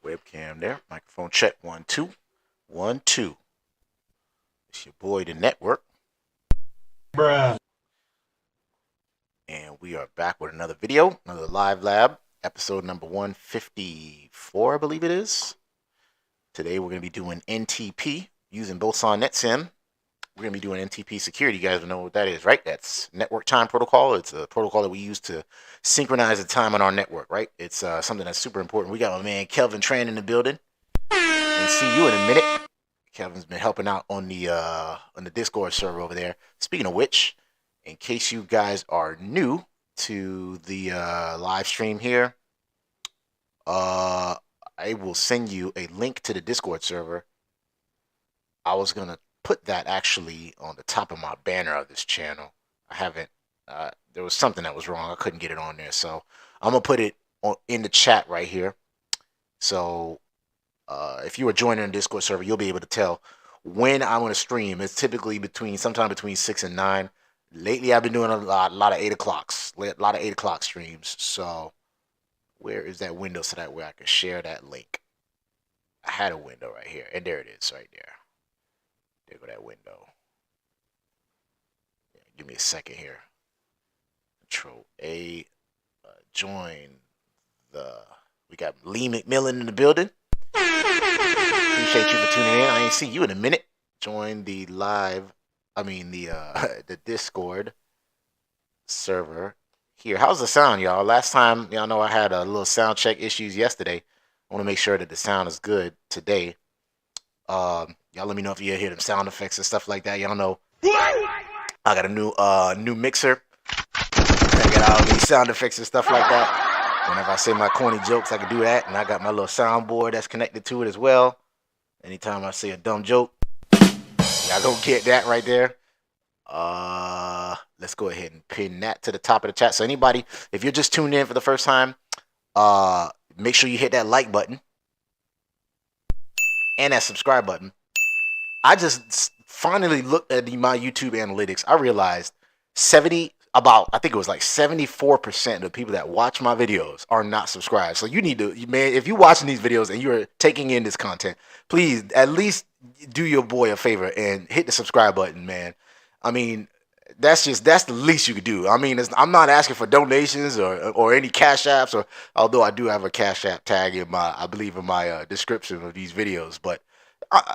Webcam there. Microphone check. 1 2 1 2. It's your boy, the network. Bruh. And we are back with another video, another live lab, episode number 154, I believe it is. Today we're going to be doing NTP using Boson NetSim. We're going to be doing NTP security. You guys know what that is, right? That's network time protocol. It's a protocol that we use to synchronize the time on our network, right? It's something that's super important. We got my man Kelvin Tran in the building. And see you in a minute. Kevin's been helping out on the Discord server over there. Speaking of which, in case you guys are new to the live stream here, I will send you a link to the Discord server. I was gonna put that actually on the top of my banner of this channel. I haven't. There was something that was wrong. I couldn't get it on there, so I'm gonna put it in the chat right here. So if you are joining the Discord server, you'll be able to tell when I'm going to stream. It's typically sometime between 6 and 9. Lately, I've been doing a lot of 8 o'clocks, a lot of 8 o'clock streams. So where is that window so that way I can share that link? I had a window right here, and there it is right there. There go that window. Yeah, give me a second here. Control A, join the. We got Lee McMillan in the building. Appreciate you for tuning in. I ain't see you in a minute. Join the the Discord server here. How's the sound, y'all? Last time, y'all know I had a little sound check issues yesterday. I want to make sure that the sound is good today. Y'all let me know if you hear them sound effects and stuff like that. Y'all know I got a new mixer. I got all these sound effects and stuff like that. Whenever I say my corny jokes, I can do that. And I got my little soundboard that's connected to it as well. Anytime I say a dumb joke, y'all gonna get that right there. Let's go ahead and pin that to the top of the chat. So anybody, if you're just tuned in for the first time, make sure you hit that like button and that subscribe button. I just finally looked at my YouTube analytics. I realized I think it was like 74% of the people that watch my videos are not subscribed. So you need to, man, if you're watching these videos and you're taking in this content, please at least do your boy a favor and hit the subscribe button, man. I mean, that's the least you could do. I mean, I'm not asking for donations or any cash apps, or although I do have a cash app tag in I believe in my description of these videos, but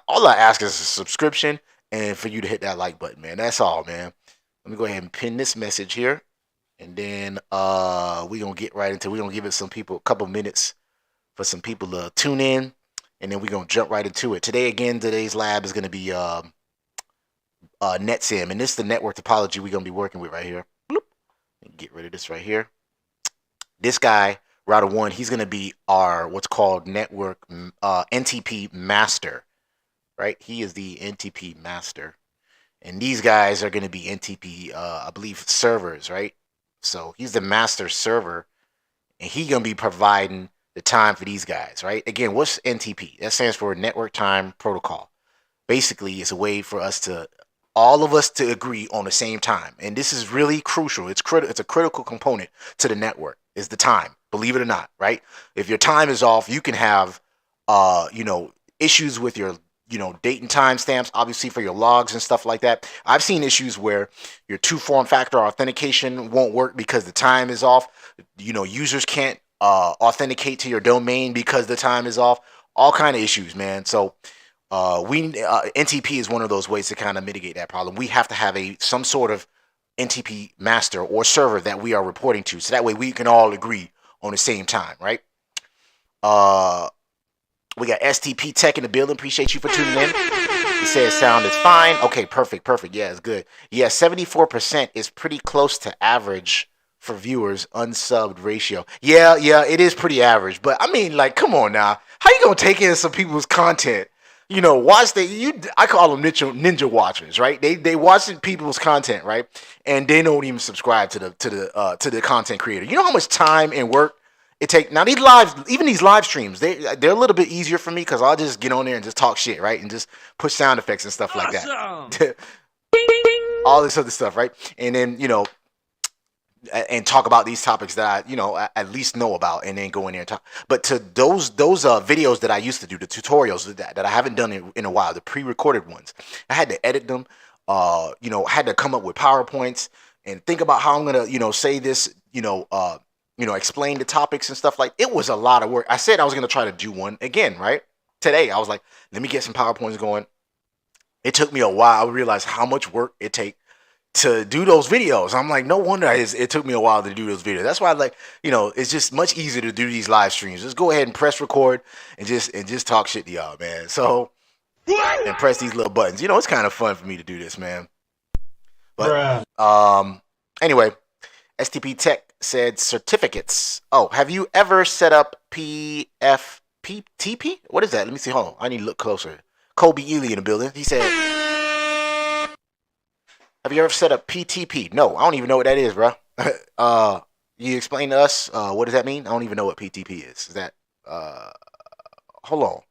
all I ask is a subscription and for you to hit that like button, man. That's all, man. Let me go ahead and pin this message here, and then we're going to get right into it. We're going to give it a couple minutes for some people to tune in, and then we're going to jump right into it. Today's lab is going to be NetSim, and this is the network topology we're going to be working with right here. Bloop. Get rid of this right here. This guy, router 1, he's going to be our what's called network NTP master, right? He is the NTP master. And these guys are going to be NTP, I believe, servers, right? So he's the master server, and he's going to be providing the time for these guys, right? Again, what's NTP? That stands for Network Time Protocol. Basically, it's a way for all of us to agree on the same time. And this is really crucial. It's a critical component to the network, is the time, believe it or not, right? If your time is off, you can have, issues with your date and time stamps, obviously for your logs and stuff like that. I've seen issues where your two-form factor authentication won't work because the time is off. Users can't authenticate to your domain because the time is off. All kind of issues, man. So NTP is one of those ways to kind of mitigate that problem. We have to have some sort of NTP master or server that we are reporting to, so that way we can all agree on the same time, right? We got STP Tech in the building. Appreciate you for tuning in. He says sound is fine. Okay, perfect. Yeah, it's good. Yeah, 74% is pretty close to average for viewers unsubbed ratio. Yeah, it is pretty average. But I mean, like, come on now. How you gonna take in some people's content? I call them ninja watchers, right? They watching people's content, right? And they don't even subscribe to the content creator. You know how much time and work it take. Now these live streams, they're a little bit easier for me because I'll just get on there and just talk shit, right? And just push sound effects and stuff like that. All this other stuff, right? And then and talk about these topics that I at least know about, and then go in there and talk. But to those videos that I used to do, the tutorials that I haven't done in a while, the pre-recorded ones, I had to edit them. I had to come up with PowerPoints and think about how I'm gonna say this. Explain the topics and stuff. Like, it was a lot of work. I said I was gonna try to do one again, right? Today I was like, let me get some PowerPoints going. It took me a while. I realized how much work it takes to do those videos. I'm like, no wonder it took me a while to do those videos. That's why, it's just much easier to do these live streams. Just go ahead and press record and just talk shit to y'all, man. So, and press these little buttons. It's kind of fun for me to do this, man. But anyway, STP Tech said certificates. Oh, have you ever set up PTP? What is that? Let me see. Hold on. I need to look closer. Kobe Ely in the building. He said, have you ever set up PTP? No, I don't even know what that is, bro. You explain to us, what does that mean? I don't even know what PTP is. Is that, hold on.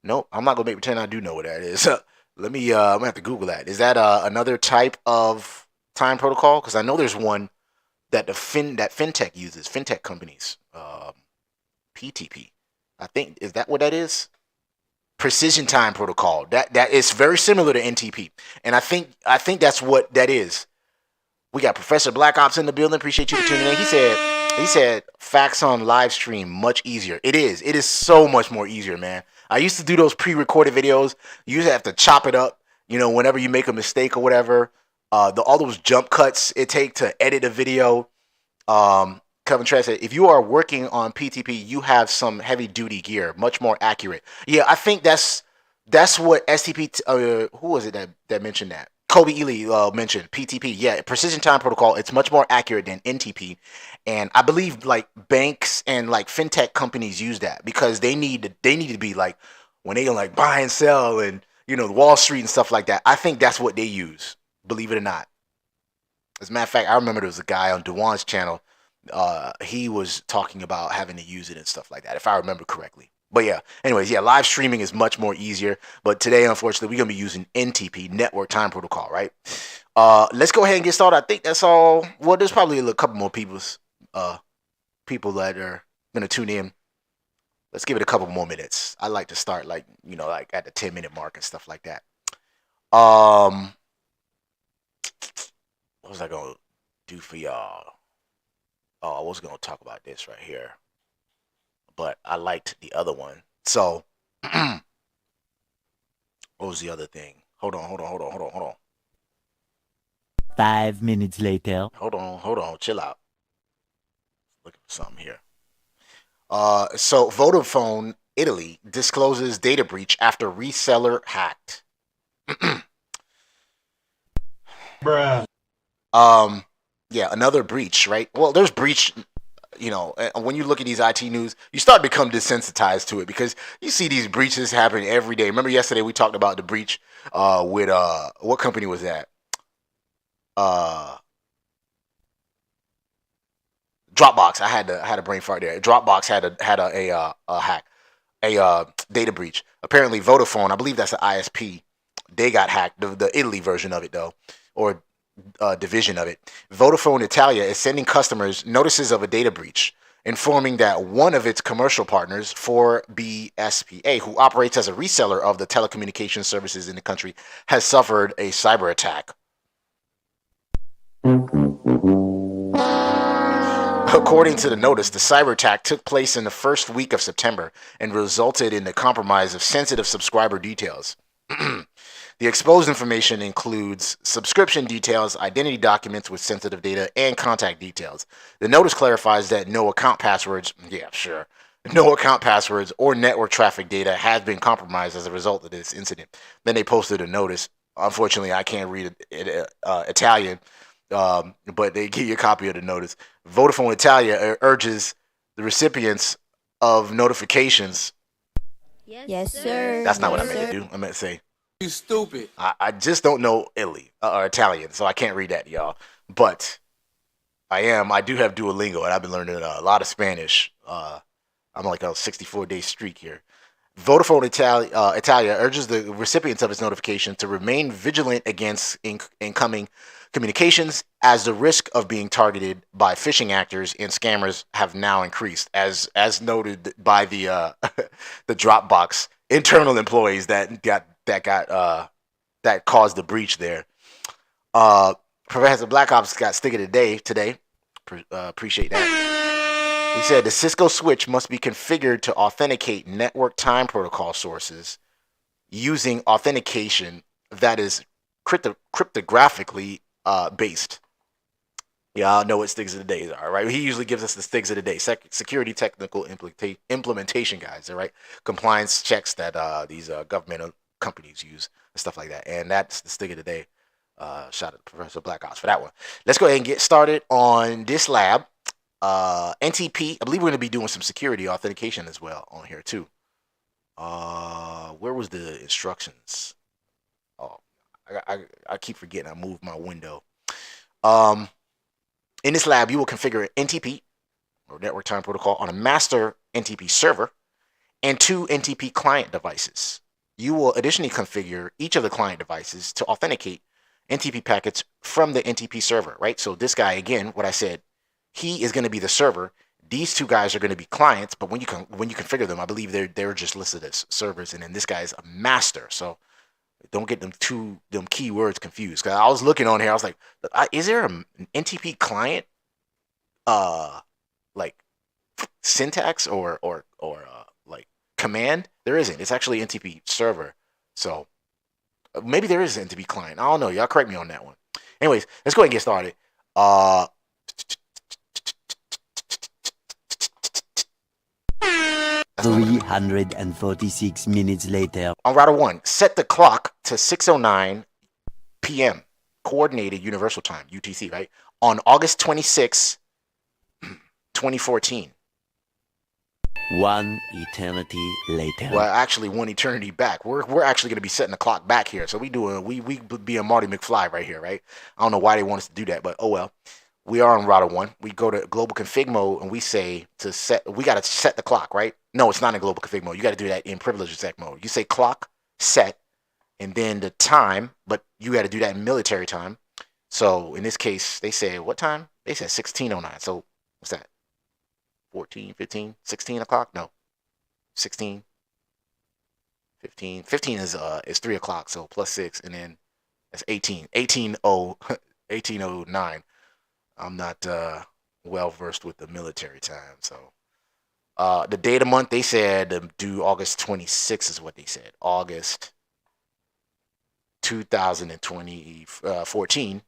Nope, I'm not going to make pretend I do know what that is. Let me, I'm going to have to Google that. Is that another type of time protocol? Because I know there's one that fintech uses, fintech companies. PTP. I think, is that what that is? Precision time protocol. That is very similar to NTP, and I think that's what that is. We got Professor Black Ops in the building. Appreciate you for tuning in. He said facts on live stream much easier. It is so much more easier, man. I used to do those pre-recorded videos. You used to have to chop it up, whenever you make a mistake or whatever. All those jump cuts it take to edit a video. Kevin Trent said, if you are working on PTP, you have some heavy duty gear, much more accurate. Yeah, I think that's what STP, who was it that mentioned that? Kobe Ely mentioned PTP. Yeah, precision time protocol. It's much more accurate than NTP. And I believe like banks and like fintech companies use that because they need to be like, when they like buy and sell and, Wall Street and stuff like that. I think that's what they use, believe it or not. As a matter of fact, I remember there was a guy on Dewan's channel. He was talking about having to use it and stuff like that, if I remember correctly. But yeah, anyways, yeah, live streaming is much more easier. But today, unfortunately, we're gonna be using NTP, Network Time Protocol, right? Let's go ahead and get started. I think that's all. Well, there's probably a couple more people that are gonna tune in. Let's give it a couple more minutes. I like to start like at the 10-minute mark and stuff like that. What was I gonna do for y'all? Oh, I was going to talk about this right here, but I liked the other one. So, what was the other thing? Hold on. 5 minutes later. Hold on. Chill out. Looking for something here. So Vodafone Italy discloses data breach after reseller hacked. Bruh. Yeah, another breach, right? Well, there's breach, when you look at these IT news, you start to become desensitized to it because you see these breaches happen every day. Remember yesterday we talked about the breach with what company was that? Dropbox. I had a brain fart there. Dropbox had a hack, a data breach. Apparently Vodafone, I believe that's an ISP, they got hacked. The Italy version of it though, or division of it. Vodafone Italia is sending customers notices of a data breach, informing that one of its commercial partners, 4BSPA, who operates as a reseller of the telecommunications services in the country, has suffered a cyber attack. According to the notice, the cyber attack took place in the first week of September and resulted in the compromise of sensitive subscriber details. The exposed information includes subscription details, identity documents with sensitive data, and contact details. The notice clarifies that no account passwords or network traffic data has been compromised as a result of this incident. Then they posted a notice. Unfortunately, I can't read Italian, but they give you a copy of the notice. Vodafone Italia urges the recipients of notifications. Yes, sir. That's not what I meant to do. I meant to say, you stupid. I just don't know Italy or Italian, so I can't read that, y'all. But I do have Duolingo, and I've been learning a lot of Spanish. I'm like a 64-day streak here. Vodafone Italia urges the recipients of its notification to remain vigilant against incoming communications, as the risk of being targeted by phishing actors and scammers have now increased, as noted by the the Dropbox internal employees that caused the breach there. Professor Black Ops got stick of the day today. Appreciate that. He said the Cisco switch must be configured to authenticate network time protocol sources using authentication that is cryptographically based. Yeah, I know what sticks of the day are, right? He usually gives us the sticks of the day. Security technical implementation guides, right? Compliance checks that these governmental companies use and stuff like that. And that's the stick of the day. Shout out to Professor Black Ops for that one. Let's go ahead and get started on this lab. NTP, I believe we're going to be doing some security authentication as well on here too. Where was the instructions? Oh, I keep forgetting. I moved my window. In this lab, you will configure NTP, or Network Time Protocol, on a master NTP server and 2 NTP client devices. You will additionally configure each of the client devices to authenticate NTP packets from the NTP server, right? So this guy, again, what I said, he is going to be the server. These 2 guys are going to be clients, but when you configure them, I believe they're just listed as servers, and then this guy is a master. So don't get them keywords confused. Because I was looking on here, I was like, is there an NTP client like syntax or like command? There isn't. It's actually NTP server. So maybe there is an NTP client. I don't know. Y'all correct me on that one. Anyways, let's go ahead and get started. 346 minutes later. On router 1, set the clock to 6:09 p.m. Coordinated Universal Time, UTC, right? On August 26, 2014. One eternity later. Well, actually, one eternity back. We're actually going to be setting the clock back here. So we be a Marty McFly right here, right? I don't know why they want us to do that, but oh well. We are on router 1. We go to global config mode and we say we got to set the clock, right? No, it's not in global config mode. You got to do that in privileged exec mode. You say clock set and then the time, but you got to do that in military time. So in this case, they said what time? They said 16:09. So what's that? 14, 15, 16 o'clock? No. 16, 15. 15 is 3 o'clock, so plus 6, and then that's 18. 1809. I'm not well versed with the military time, so the date of month they said due August 26 is what they said. August 2014.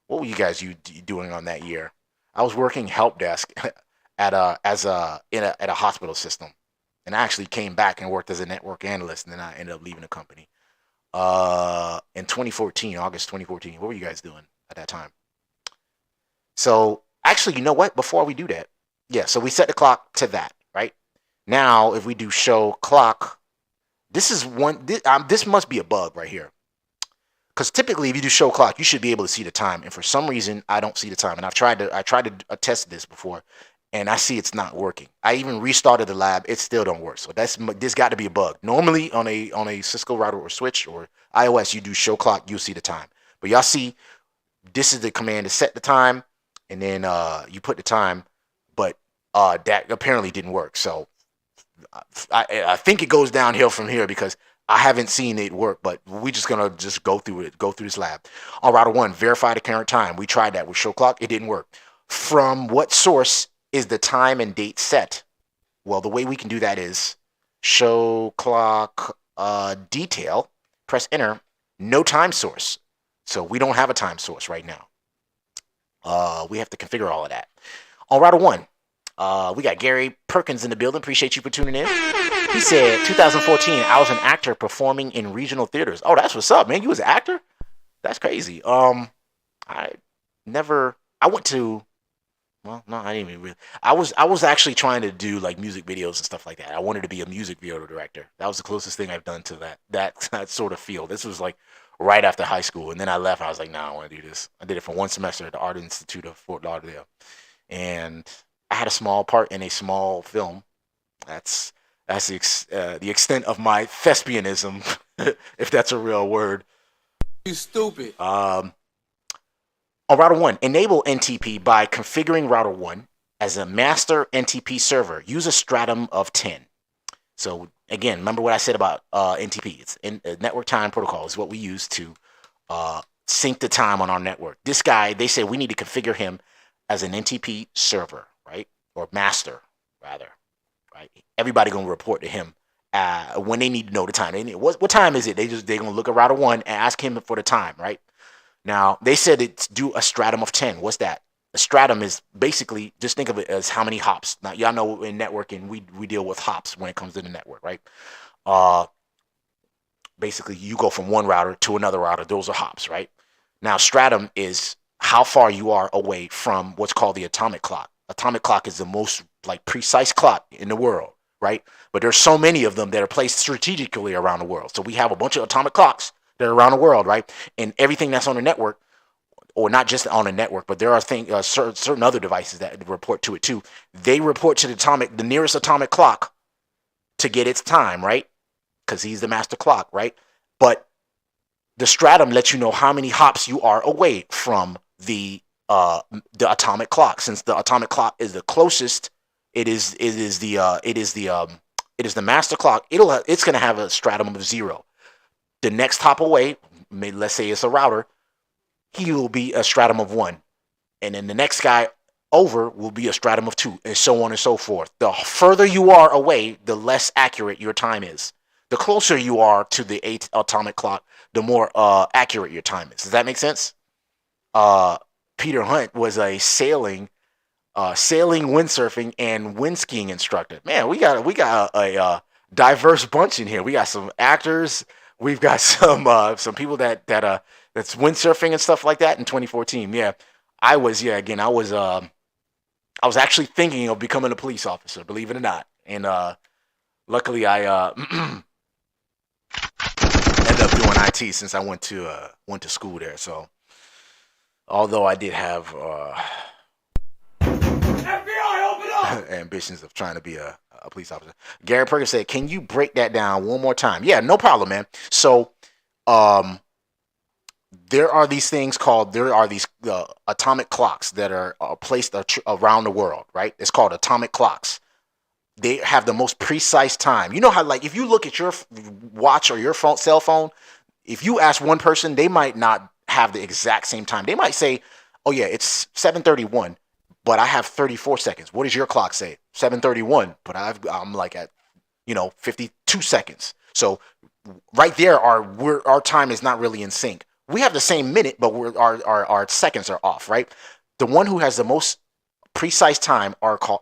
What were you guys doing on that year? I was working help desk at a hospital system, and I actually came back and worked as a network analyst, and then I ended up leaving the company. In 2014, August 2014. What were you guys doing at that time? So actually, you know what? Before we do that, yeah. So we set the clock to that, right? Now, if we do show clock, this is one. This must be a bug right here, because typically, if you do show clock, you should be able to see the time. And for some reason, I don't see the time. And I tried to test this before, and I see it's not working. I even restarted the lab; it still don't work. So this got to be a bug. Normally, on a Cisco router or switch or iOS, you do show clock, you'll see the time. But y'all see, this is the command to set the time. And then you put the time, but that apparently didn't work. So I think it goes downhill from here because I haven't seen it work. But we're just gonna go through this lab. On router 1, verify the current time. We tried that with show clock. It didn't work. From what source is the time and date set? Well, the way we can do that is show clock detail. Press enter. No time source. So we don't have a time source right now. We have to configure all of that. On router 1, we got Gary Perkins in the building. Appreciate you for tuning in. He said, 2014, I was an actor performing in regional theaters. Oh, that's what's up, man. You was an actor? That's crazy. I went to, well, no, I didn't even really. I was actually trying to do like music videos and stuff like that. I wanted to be a music video director. That was the closest thing I've done to that sort of field. This was like right after high school, and then I left. I was like, nah, I want to do this. I did it for 1 semester at the Art Institute of Fort Lauderdale, and I had a small part in a small film. That's the extent of my thespianism, if that's a real word. You stupid. On router 1, enable NTP by configuring router 1 as a master NTP server. Use a stratum of 10. So again, remember what I said about NTP. It's network time protocol is what we use to sync the time on our network. This guy, they said we need to configure him as an NTP server, right? Or master, rather, right? Everybody gonna report to him when they need to know the time. What time is it? They're gonna look at router 1 and ask him for the time, right? Now they said it's do a stratum of 10. What's that? A stratum is basically, just think of it as how many hops. Now y'all know in networking we deal with hops when it comes to the network, right? Basically you go from one router to another router. Those are hops, right? Now stratum is how far you are away from what's called the atomic clock. Atomic clock is the most like precise clock in the world, right? But there's so many of them that are placed strategically around the world. So we have a bunch of atomic clocks that are around the world, right? And everything that's on the network, or not just on a network, but there are certain other devices that report to it too. They report to the nearest atomic clock to get its time, right? Because he's the master clock, right? But the stratum lets you know how many hops you are away from the atomic clock. Since the atomic clock is the closest, it is the master clock. It's gonna have a stratum of 0. The next hop away, let's say it's a router, he will be a stratum of 1. And then the next guy over will be a stratum of 2, and so on and so forth. The further you are away, the less accurate your time is. The closer you are to the 8th atomic clock, the more accurate your time is. Does that make sense? Peter Hunt was a sailing, windsurfing, and wind skiing instructor. Man, we got a diverse bunch in here. We got some actors. We've got some people that's windsurfing and stuff like that in 2014. Yeah, I was actually thinking of becoming a police officer, believe it or not. And luckily I ended up doing IT since I went to school there. So although I did have FBI, open up! ambitions of trying to be a police officer. Gary Perkins said, "Can you break that down one more time?" Yeah, no problem, man. So there are these atomic clocks that are placed around the world, right? It's called atomic clocks. They have the most precise time. You know how, like, if you look at your watch or your cell phone, if you ask one person, they might not have the exact same time. They might say, "Oh yeah, it's 7:31, but I have 34 seconds." What does your clock say? 7:31, but I'm like at 52 seconds. So right there, our time is not really in sync. We have the same minute, but our seconds are off, right? The one who has the most precise time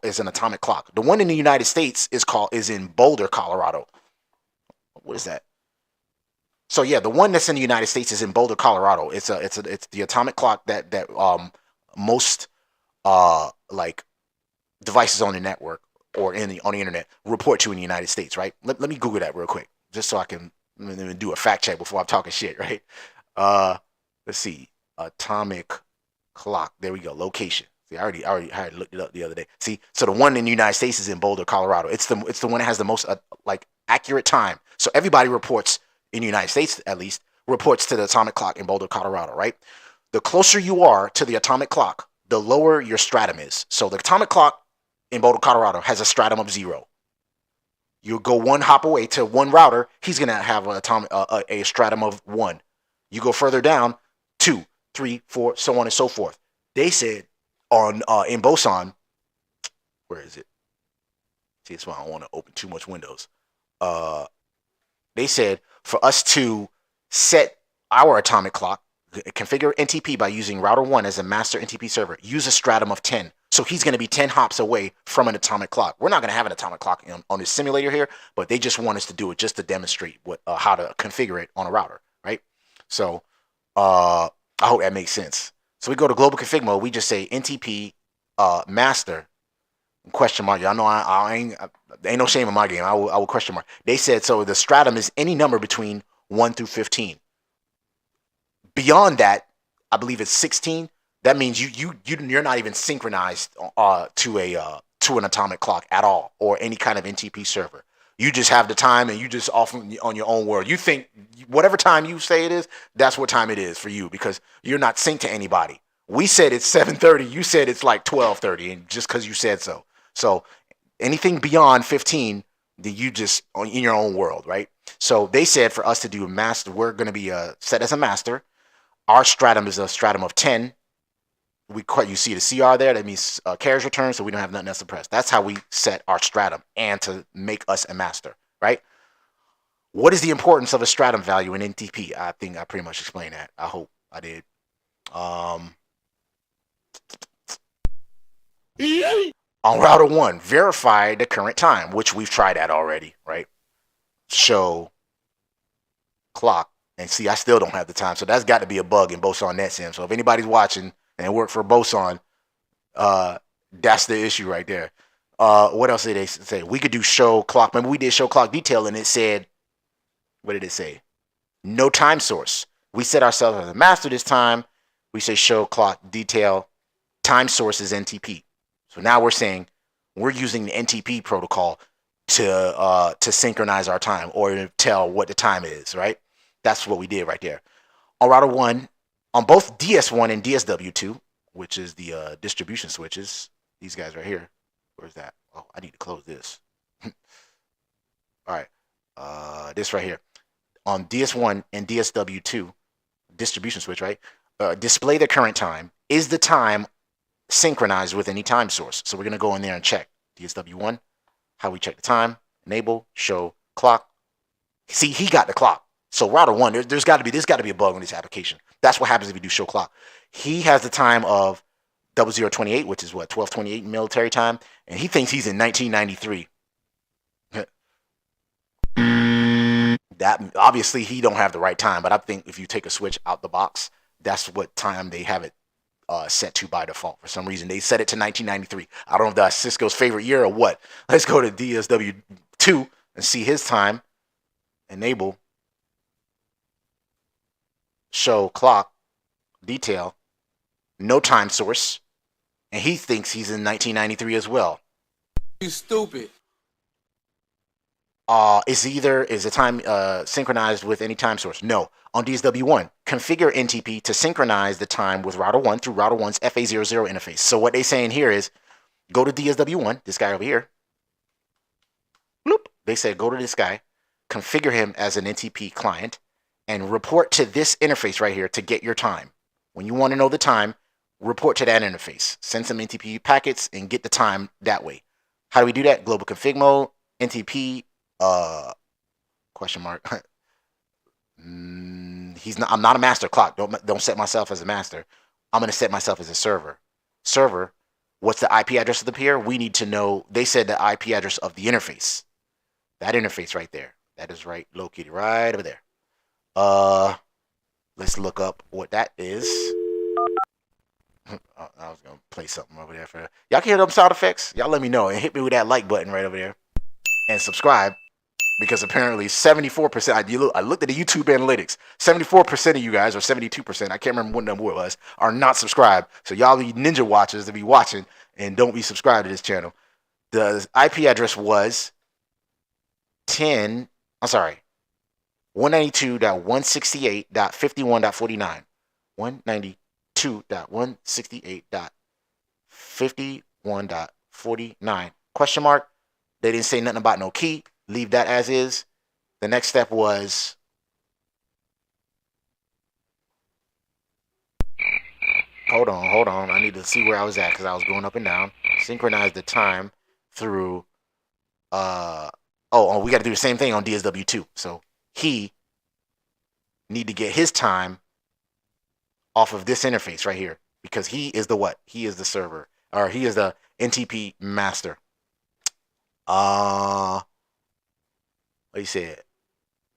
is an atomic clock. The one in the United States is in Boulder, Colorado. What is that? So yeah, the one that's in the United States is in Boulder, Colorado. It's the atomic clock that most like devices on the network or on the internet report to in the United States, right? Let me Google that real quick, just so I can do a fact check before I'm talking shit, right? Let's see, atomic clock. There we go. Location. See, I already looked it up the other day. See, so the one in the United States is in Boulder, Colorado. It's the one that has the most like accurate time. So everybody reports in the United States, at least, reports to the atomic clock in Boulder, Colorado, right? The closer you are to the atomic clock, the lower your stratum is. So the atomic clock in Boulder, Colorado has a stratum of 0. You go one hop away to one router, he's gonna have a stratum of 1. You go further down, 2, 3, 4, so on and so forth. They said in Boson, where is it? See, that's why I don't want to open too much windows. They said for us to set our atomic clock, configure NTP by using router 1 as a master NTP server, use a stratum of 10. So he's going to be 10 hops away from an atomic clock. We're not going to have an atomic clock on this simulator here, but they just want us to do it just to demonstrate how to configure it on a router, right? So I hope that makes sense. So we go to global config mode. We just say NTP master question mark. Y'all know I ain't no shame in my game. I will question mark. They said so the stratum is any number between 1 through 15. Beyond that, I believe it's 16. That means you're not even synchronized to an atomic clock at all, or any kind of NTP server. You just have the time, and you just off on your own world. You think whatever time you say it is, that's what time it is for you, because you're not synced to anybody. We said it's 7:30. You said it's like 12:30, and just because you said so. So anything beyond 15, then you just in your own world, right? So they said for us to do a master, we're going to be set as a master. Our stratum is a stratum of 10. You see the CR there. That means carriage return, so we don't have nothing else to press. That's how we set our stratum and to make us a master, right? What is the importance of a stratum value in NTP? I think I pretty much explained that. I hope I did. On router 1, verify the current time, which we've tried that already, right? Show clock. And see, I still don't have the time. So that's got to be a bug in Boson NetSim. So if anybody's watching and work for Boson, that's the issue right there. What else did they say? We could do show clock. Remember, we did show clock detail, and it said, what did it say? No time source. We set ourselves as a master this time. We say show clock detail. Time source is NTP. So now we're saying we're using the NTP protocol to synchronize our time or to tell what the time is, right? That's what we did right there. On router 1, on both DS1 and DSW2, which is the distribution switches, these guys right here. Where's that? Oh, I need to close this. All right. This right here. On DS1 and DSW2, distribution switch, right? Display the current time. Is the time synchronized with any time source? So we're going to go in there and check. DSW1, how we check the time. Enable, show, clock. See, he got the clock. So router 1, there's got to be a bug on this application. That's what happens if you do show clock. He has the time of 0028, which is what, 1228 military time, and he thinks he's in 1993. That obviously he don't have the right time, but I think if you take a switch out the box, that's what time they have it set to by default. For some reason, they set it to 1993. I don't know if that's Cisco's favorite year or what. Let's go to DSW2 and see his time. Enable. Show clock detail. No time source. And he thinks he's in 1993 as well. You stupid. Is the time synchronized with any time source? No. On DSW1, configure NTP to synchronize the time with router 1 through router 1's FA00 interface. So what they're saying here is, go to DSW1, this guy over here. Bloop. They said go to this guy, configure him as an NTP client, and report to this interface right here to get your time. When you want to know the time, report to that interface. Send some NTP packets and get the time that way. How do we do that? Global config mode, NTP, question mark. I'm not a master clock. Don't set myself as a master. I'm going to set myself as a server. Server, what's the IP address of the peer? We need to know, they said the IP address of the interface. That interface right there. That is right, located right over there. Let's look up what that is. I was gonna play something over there for y'all. Can hear them sound effects? Y'all let me know and hit me with that like button right over there and subscribe, because apparently 74%. I looked at the YouTube analytics. 74% of you guys, or 72%, I can't remember what number it was, are not subscribed. So y'all be ninja watchers to be watching and don't be subscribed to this channel. The IP address was 192.168.51.49. 192.168.51.49. Question mark. They didn't say nothing about no key. Leave that as is. The next step was hold on. I need to see where I was at because I was going up and down. Synchronize the time through we got to do the same thing on DSW2. So he need to get his time off of this interface right here, because he is the what? He is the server, or he is the NTP master. What he said?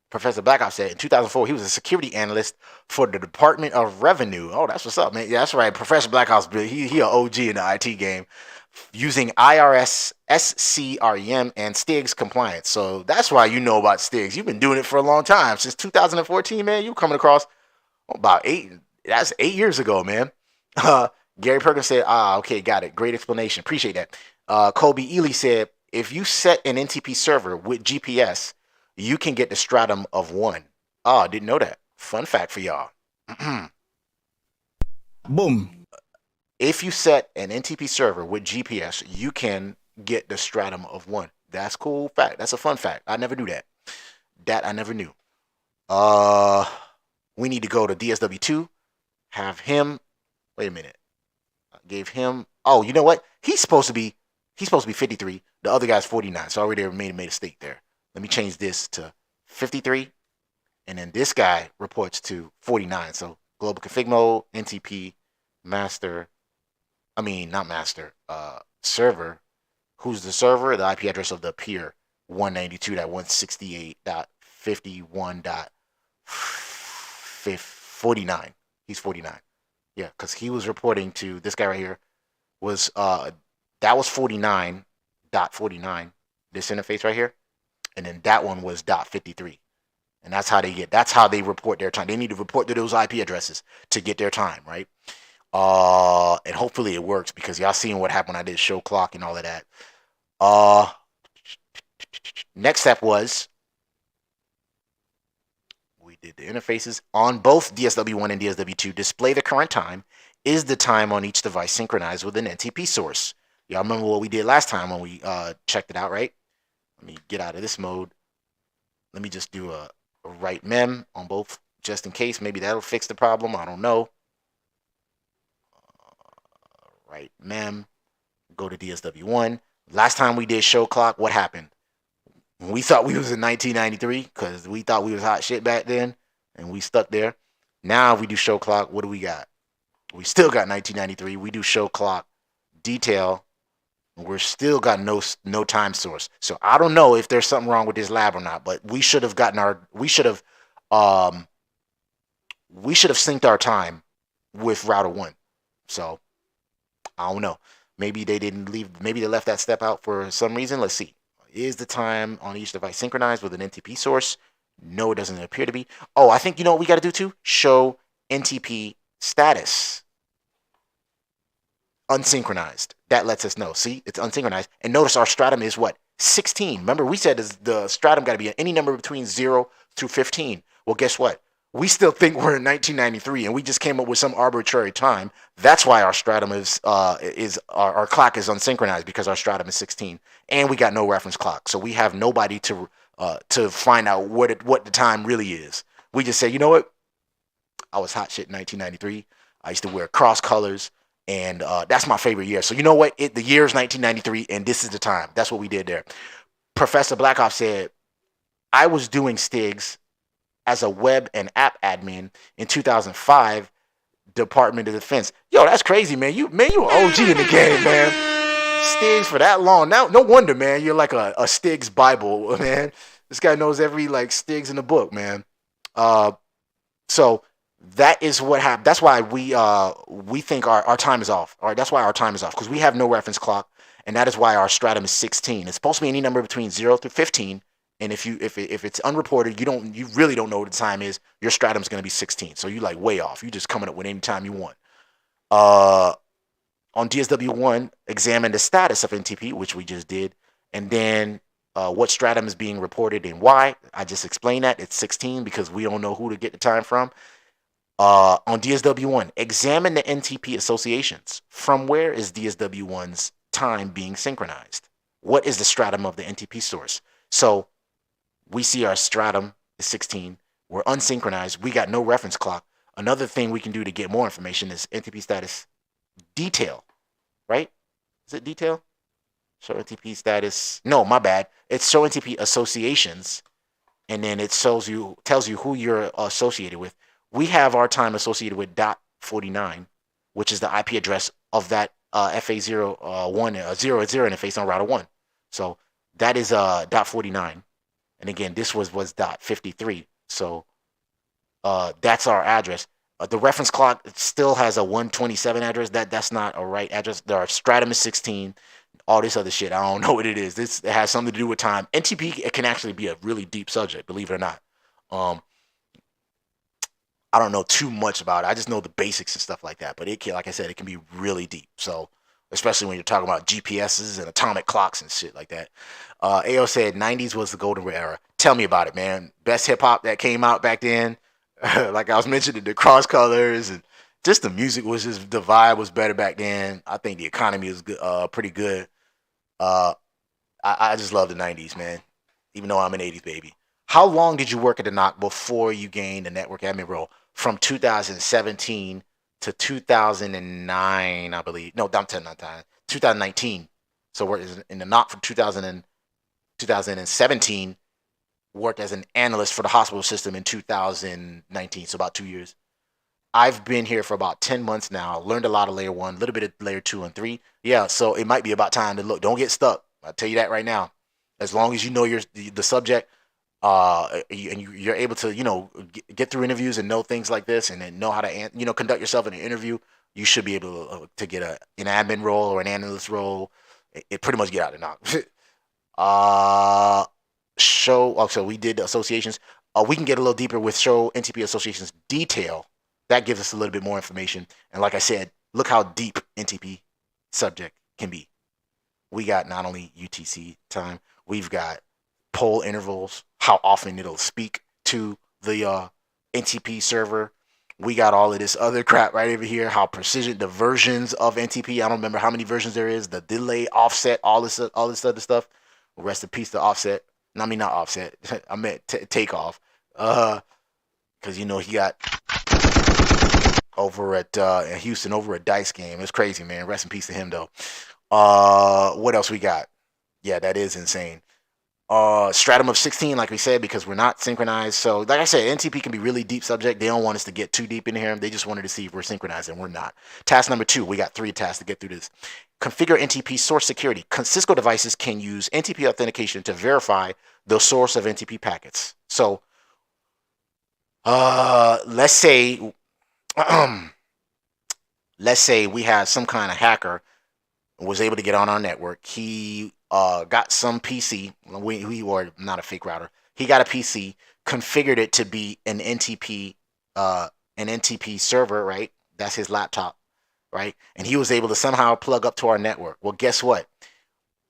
Professor Blackout said in 2004 he was a security analyst for the Department of Revenue. Oh, that's what's up, man. Yeah, that's right. Professor Blackout's he an OG in the IT game, using IRS, SCREM, and STIGs compliance. So that's why you know about STIGs. You've been doing it for a long time, since 2014, man. You coming across about 8. That's 8 years ago, man. Gary Perkins said, okay, got it. Great explanation. Appreciate that. Kobe Ely said, if you set an NTP server with GPS, you can get the stratum of 1. Oh, I didn't know that. Fun fact for y'all. Boom. If you set an NTP server with GPS, you can get the stratum of 1. That's cool fact. That's a fun fact. I never knew that. That I never knew. We need to go to DSW2. Have him. Wait a minute. I gave him. Oh, you know what? He's supposed to be 53. The other guy's 49. So I already made a mistake there. Let me change this to 53. And then this guy reports to 49. So global config mode, NTP, master. I mean, not master. Server. Who's the server? The IP address of the peer. 192.168.51.49. He's 49. Yeah, because he was reporting to this guy right here. Was that was 49.49. This interface right here, and then that one was .53. And that's how they report their time. They need to report to those IP addresses to get their time, right? And hopefully it works because y'all seen what happened when I did show clock and all of that. Next step was we did the interfaces on both DSW1 and DSW2. Display the current time. Is the time on each device synchronized with an NTP source? Y'all remember what we did last time when we checked it out, right? Let me get out of this mode. Let me just do a write mem on both just in case. Maybe that'll fix the problem. I don't know. Write mem. Go to DSW1. Last time we did show clock, what happened? We thought we was in 1993 because we thought we was hot shit back then, and we stuck there. Now if we do show clock, what do we got? We still got 1993. We do show clock detail. We're still got no time source. So I don't know if there's something wrong with this lab or not, but we should have synced our time with router 1. So I don't know. Maybe they left that step out for some reason. Let's see. Is the time on each device synchronized with an NTP source? No, it doesn't appear to be. Oh, I think you know what we got to do too? Show NTP status. Unsynchronized. That lets us know. See, it's unsynchronized. And notice our stratum is what? 16. Remember, we said the stratum got to be any number between 0 through 15. Well, guess what? We still think we're in 1993, and we just came up with some arbitrary time. That's why our stratum is our clock is unsynchronized, because our stratum is 16, and we got no reference clock, so we have nobody to find out what the time really is. We just say, you know what? I was hot shit in 1993. I used to wear cross colors, and that's my favorite year. So you know what? The year is 1993, and this is the time. That's what we did there. Professor Blackoff said, I was doing STIGs as a web and app admin in 2005, Department of Defense. Yo, that's crazy, man. You an OG in the game, man. STIGs for that long. Now, no wonder, man. You're like a STIGs Bible, man. This guy knows every STIGs in the book, man. So that is what happened. That's why we think our time is off. All right, that's why our time is off, because we have no reference clock, and that is why our stratum is 16. It's supposed to be any number between 0 through 15. And if it's unreported, you really don't know what the time is. Your stratum's gonna be 16. So you way off. You just coming up with any time you want. On DSW1, examine the status of NTP, which we just did, and then what stratum is being reported and why. I just explained that it's 16 because we don't know who to get the time from. On DSW1, examine the NTP associations. From where is DSW1's time being synchronized? What is the stratum of the NTP source? So we see our stratum is 16. We're unsynchronized. We got no reference clock. Another thing we can do to get more information is NTP status detail, right? Is it detail? Show NTP status. No, my bad. It's show NTP associations, and then it tells you who you're associated with. We have our time associated with .49, which is the IP address of that FA01 0 interface on router 1. So that is .49. And again, this was .53. So that's our address. The reference clock still has a 127 address. That's not a right address. Our stratum is 16. All this other shit, I don't know what it is. It has something to do with time. NTP, it can actually be a really deep subject, believe it or not. I don't know too much about it. I just know the basics and stuff like that. But it can, like I said, it can be really deep. So especially when you're talking about GPSs and atomic clocks and shit like that. AO said 90s was the golden era. Tell me about it, man. Best hip hop that came out back then. Like I was mentioning, the cross colors and just the music was just the vibe was better back then. I think the economy was good, pretty good. Uh, I just love the '90s, man. Even though I'm an '80s baby. How long did you work at the Knock before you gained the network admin role? From 2017 to 2009, I believe. No, not 2019. So worked in the Knock from 2017. Worked as an analyst for the hospital system in 2019. So about 2 years. I've been here for about 10 months now. Learned a lot of layer 1, a little bit of layer 2 and 3. Yeah, so it might be about time to look. Don't get stuck. I'll tell you that right now. As long as you know the subject, and you're able to, get through interviews and know things like this, and then know how to, conduct yourself in an interview, you should be able to get an admin role or an analyst role. It pretty much get out of the Knock. So we did associations. We can get a little deeper with show NTP associations detail. That gives us a little bit more information. And like I said, look how deep NTP subject can be. We got not only UTC time, we've got poll intervals, how often it'll speak to the NTP server. We got all of this other crap right over here, how precision, the versions of NTP. I don't remember how many versions there is, the delay, offset, all this other stuff. Rest in peace to offset. I mean, not offset. I meant takeoff. Because, he got over at Houston over a dice game. It's crazy, man. Rest in peace to him, though. What else we got? Yeah, that is insane. Stratum of 16, like we said, because we're not synchronized. So, like I said, NTP can be really deep subject. They don't want us to get too deep in here. They just wanted to see if we're synchronized, and we're not. Task number 2, we got 3 tasks to get through this. Configure NTP source security. Cisco devices can use NTP authentication to verify the source of NTP packets. So, let's say we had some kind of hacker was able to get on our network. He got some PC. We were not a fake router. He got a PC, configured it to be an NTP server, right? That's his laptop, right? And he was able to somehow plug up to our network. Well, guess what?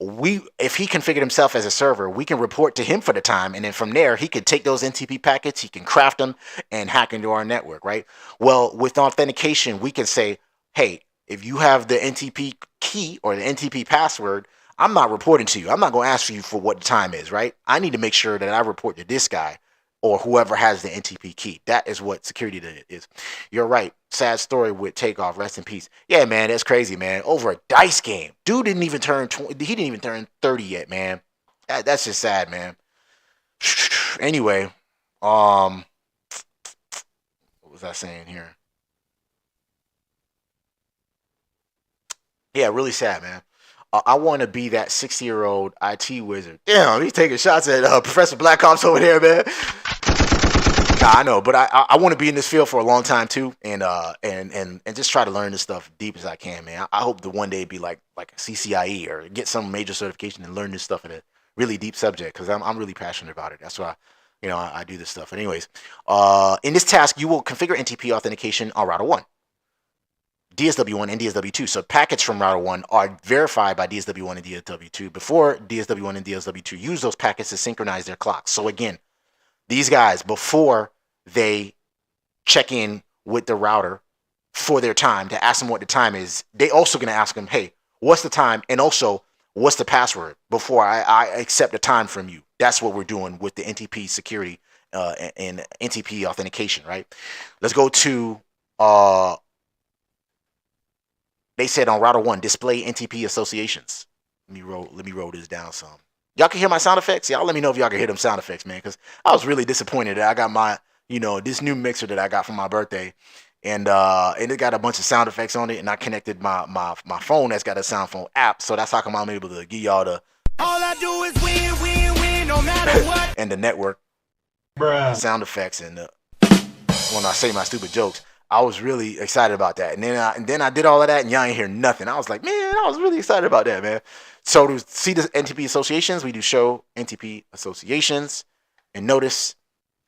If he configured himself as a server, we can report to him for the time, and then from there he could take those NTP packets, he can craft them and hack into our network, right? Well, with authentication, we can say, hey, if you have the NTP key or the NTP password, I'm not reporting to you. I'm not going to ask you for what the time is, right? I need to make sure that I report to this guy or whoever has the NTP key. That is what security is. You're right. Sad story with Takeoff. Rest in peace. Yeah, man, that's crazy, man. Over a dice game. Dude didn't even turn 20. He didn't even turn 30 yet, man. That's just sad, man. Anyway, what was I saying here? Yeah, really sad, man. I want to be that 60-year-old IT wizard. Damn, he's taking shots at Professor Black Ops over there, man. Nah, I know, but I want to be in this field for a long time too, and just try to learn this stuff deep as I can, man. I hope to one day be like a CCIE or get some major certification and learn this stuff in a really deep subject, because I'm really passionate about it. That's why I do this stuff. But anyways, in this task, you will configure NTP authentication on router 1. DSW1 and DSW2. So packets from router 1 are verified by DSW1 and DSW2 before DSW1 and DSW2 use those packets to synchronize their clocks. So again, these guys, before they check in with the router for their time to ask them what the time is, they also going to ask them, hey, what's the time? And also, what's the password before I accept a time from you? That's what we're doing with the NTP security and NTP authentication, right? Let's go to... They said on router 1, display NTP associations. Let me roll this down some. Y'all can hear my sound effects? Y'all let me know if y'all can hear them sound effects, man, because I was really disappointed that I got my, this new mixer that I got for my birthday, and it got a bunch of sound effects on it, and I connected my phone that's got a sound phone app, so that's how come I'm able to give y'all the... All I do is win, win, win, no matter what. And the network sound effects, and when I say my stupid jokes. I was really excited about that. And then I did all of that, and y'all ain't hear nothing. I was like, man, I was really excited about that, man. So to see the NTP associations, we do show NTP associations. And notice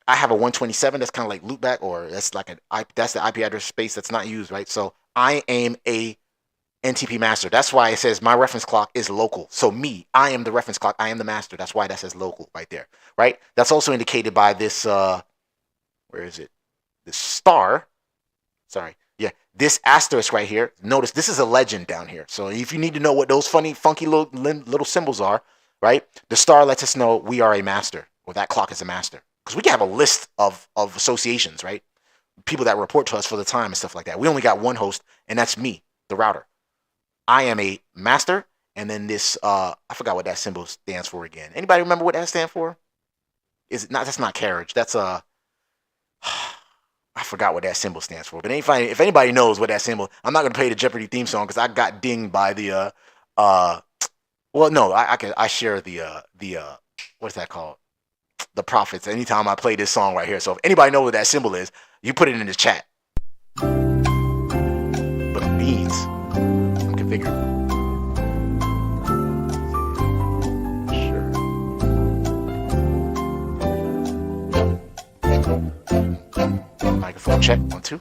I have a 127 that's kind of like loopback, or that's the IP address space that's not used, right? So I am a NTP master. That's why it says my reference clock is local. So I am the reference clock. I am the master. That's why that says local right there, right? That's also indicated by this, where is it? This star. Sorry. Yeah, this asterisk right here, notice this is a legend down here. So if you need to know what those funny, funky little symbols are, right? The star lets us know we are a master, or that clock is a master. Because we can have a list of associations, right? People that report to us for the time and stuff like that. We only got one host, and that's me, the router. I am a master, and then this, I forgot what that symbol stands for again. Anybody remember what that stands for? Is it not? That's not carriage. That's a. I forgot what that symbol stands for. But if anybody knows what that symbol, I'm not gonna play the Jeopardy theme song because I got dinged by the well, no, I share the what's that called? The prophets. Anytime I play this song right here. So if anybody knows what that symbol is, you put it in the chat. But beans, I'm configured. Sure. Microphone check. 1, 2.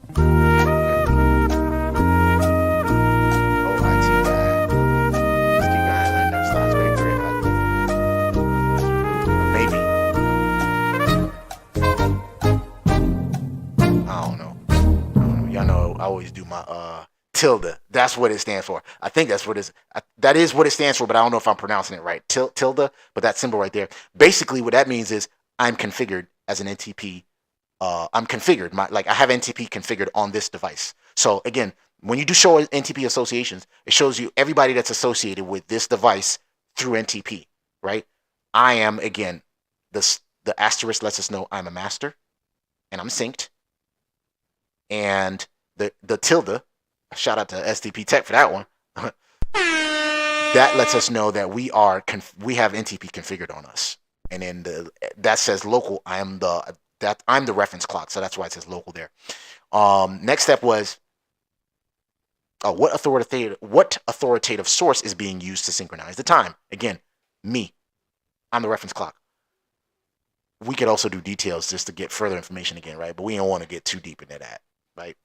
I always do my tilde. That's what it stands for. I think that's what that is what it stands for, but I don't know if I'm pronouncing it right. Tilde, but that symbol right there. Basically, what that means is I'm configured as an NTP. I'm configured. I have NTP configured on this device. So again, when you do show NTP associations, it shows you everybody that's associated with this device through NTP, right? I am, again, the asterisk lets us know I'm a master and I'm synced. And the tilde, shout out to STP Tech for that one. That lets us know that we have NTP configured on us. And then that says local. I'm the reference clock, so that's why it says local there. Next step was what authoritative source is being used to synchronize the time? Again, me. I'm the reference clock. We could also do details just to get further information again, right? But we don't want to get too deep into that, right?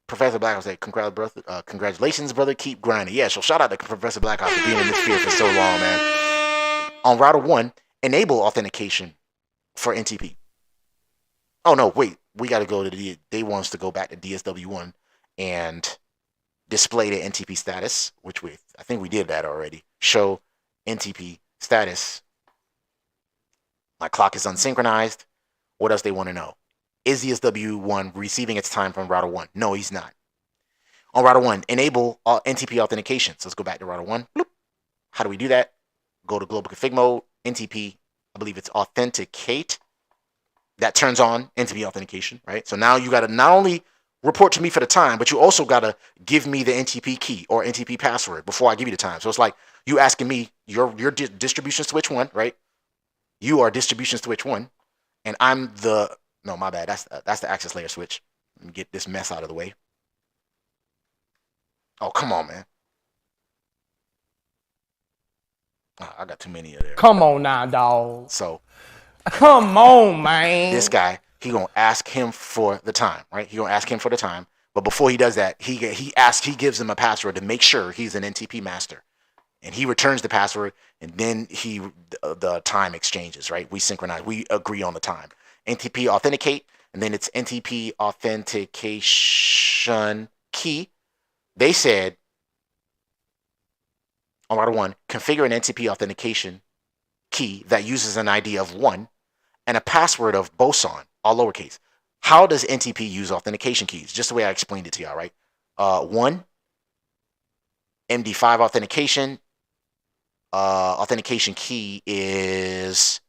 Professor Blackout said, congratulations, brother. Keep grinding. Yeah, so shout out to Professor Blackout for being in this field for so long, man. On router 1, enable authentication for NTP. Oh, no, wait. We got to go to they want us to go back to DSW1 and display the NTP status, which I think we did that already. Show NTP status. My clock is unsynchronized. What else they want to know? Is DSW1 receiving its time from router 1? No, he's not. On router 1, enable NTP authentication. So let's go back to router 1. Bloop. How do we do that? Go to global config mode, NTP, I believe it's authenticate. That turns on NTP authentication, right? So now you got to not only report to me for the time, but you also got to give me the NTP key or NTP password before I give you the time. So it's like you asking me, your distribution switch 1, right? You are distribution switch 1, and I'm no, my bad. That's the access layer switch. Let me get this mess out of the way. Oh, come on, man. Oh, I got too many of there. Come on now, dog. So, come on, man. This guy, he gonna ask him for the time, right? He gonna ask him for the time, but before he does that, he gives him a password to make sure he's an NTP master, and he returns the password, and then the time exchanges, right? We synchronize, we agree on the time. NTP authenticate, and then it's NTP authentication key. They said on router 1, configure an NTP authentication key that uses an ID of 1 and a password of Boson, all lowercase. How does NTP use authentication keys? Just the way I explained it to y'all, right? 1, MD5 authentication. Authentication key is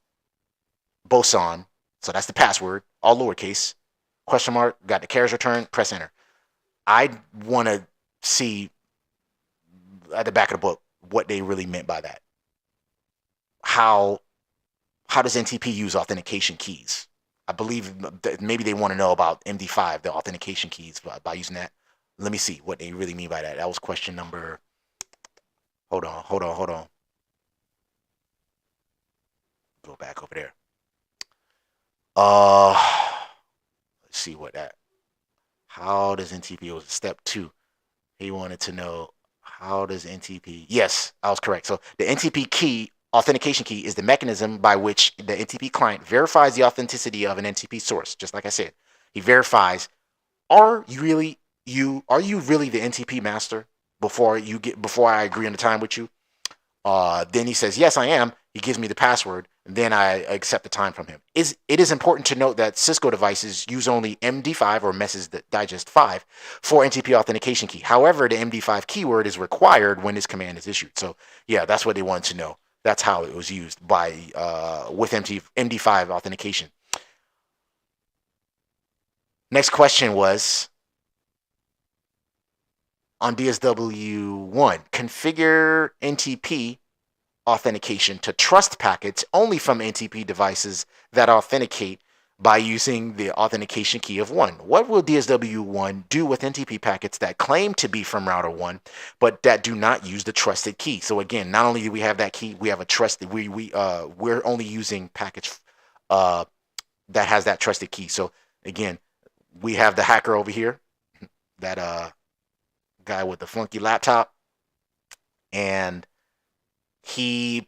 Boson. So that's the password, all lowercase. Question mark, got the carriage return, press enter. I want to see at the back of the book what they really meant by that. How does NTP use authentication keys? I believe that maybe they want to know about MD5, the authentication keys, by using that. Let me see what they really mean by that. That was question number. Hold on. Go back over there. Let's see what that. How does NTP was step 2? He wanted to know how does NTP. Yes, I was correct. So the NTP key, authentication key, is the mechanism by which the NTP client verifies the authenticity of an NTP source. Just like I said, he verifies are you really the NTP master before I agree on the time with you? Then he says, yes, I am. He gives me the password, and then I accept the time from him. It is important to note that Cisco devices use only MD5 or Message Digest 5 for NTP authentication key. However, the MD5 keyword is required when this command is issued. So yeah, that's what they wanted to know. That's how it was used by with MD5 authentication. Next question was on DSW1. Configure NTP authentication to trust packets only from NTP devices that authenticate by using the authentication key of 1. What will DSW1 do with NTP packets that claim to be from router 1 but that do not use the trusted key? So again, not only do we have that key, we have a trusted we're only using packets that has that trusted key. So again, we have the hacker over here, that guy with the funky laptop, and he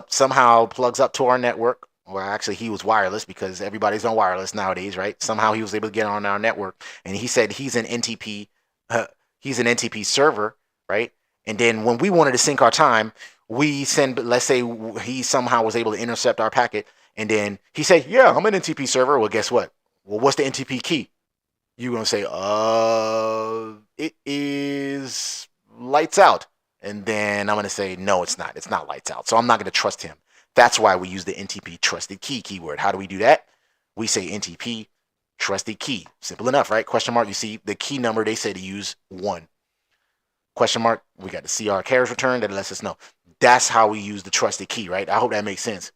somehow plugs up to our network. Or actually, he was wireless because everybody's on wireless nowadays, right? Somehow he was able to get on our network, and he said he's an NTP server, right? And then when we wanted to sync our time, we send, let's say he somehow was able to intercept our packet, and then he said, yeah, I'm an NTP server. Well, guess what? Well, what's the NTP key? You're going to say, it is lights out. And then I'm going to say, no, it's not. It's not lights out. So I'm not going to trust him. That's why we use the NTP trusted key keyword. How do we do that? We say NTP trusted key. Simple enough, right? Question mark. You see the key number, they say to use 1. Question mark. We got the CR carriage return that lets us know. That's how we use the trusted key, right? I hope that makes sense.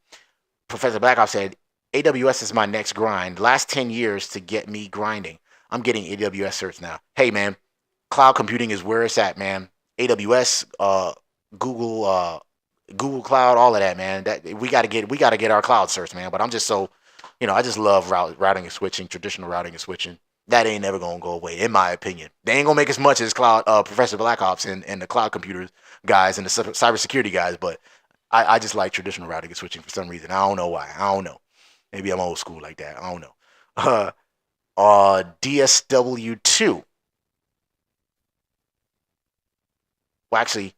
Professor Blackoff said, AWS is my next grind. Last 10 years to get me grinding. I'm getting AWS certs now. Hey, man, cloud computing is where it's at, man. AWS, Google Cloud, all of that, man. That we gotta get our cloud certs, man. But I'm just so, I just love routing and switching, traditional routing and switching. That ain't never gonna go away, in my opinion. They ain't gonna make as much as cloud Professor Black Ops and the cloud computers guys and the cybersecurity guys, but I just like traditional routing and switching for some reason. I don't know why. I don't know. Maybe I'm old school like that. I don't know. DSW2. Well, actually,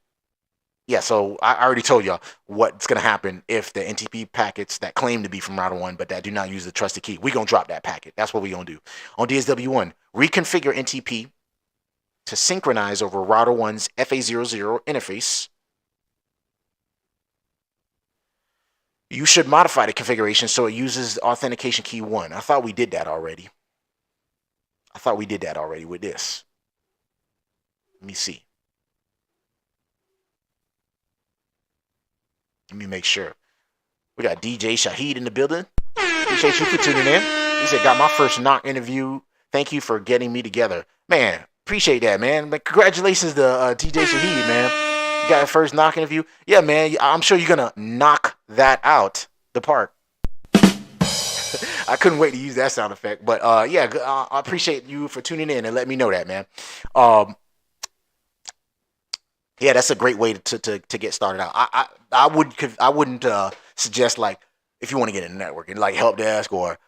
yeah, so I already told y'all what's going to happen if the NTP packets that claim to be from router 1 but that do not use the trusted key. We're going to drop that packet. That's what we're going to do. On DSW1, reconfigure NTP to synchronize over router 1's FA00 interface. You should modify the configuration so it uses authentication key 1. I thought we did that already. With this. Let me see. Let me make sure. We got DJ Shahid in the building. Appreciate you for tuning in. He said, got my first knock interview. Thank you for getting me together. Man, appreciate that, man. But congratulations to DJ Shahid, man. You got your first knock interview. Yeah, man, I'm sure you're going to knock that out the park. I couldn't wait to use that sound effect. But yeah, I appreciate you for tuning in and letting me know that, man. Yeah, that's a great way to get started out. I wouldn't suggest, like, if you want to get in the networking, like help desk or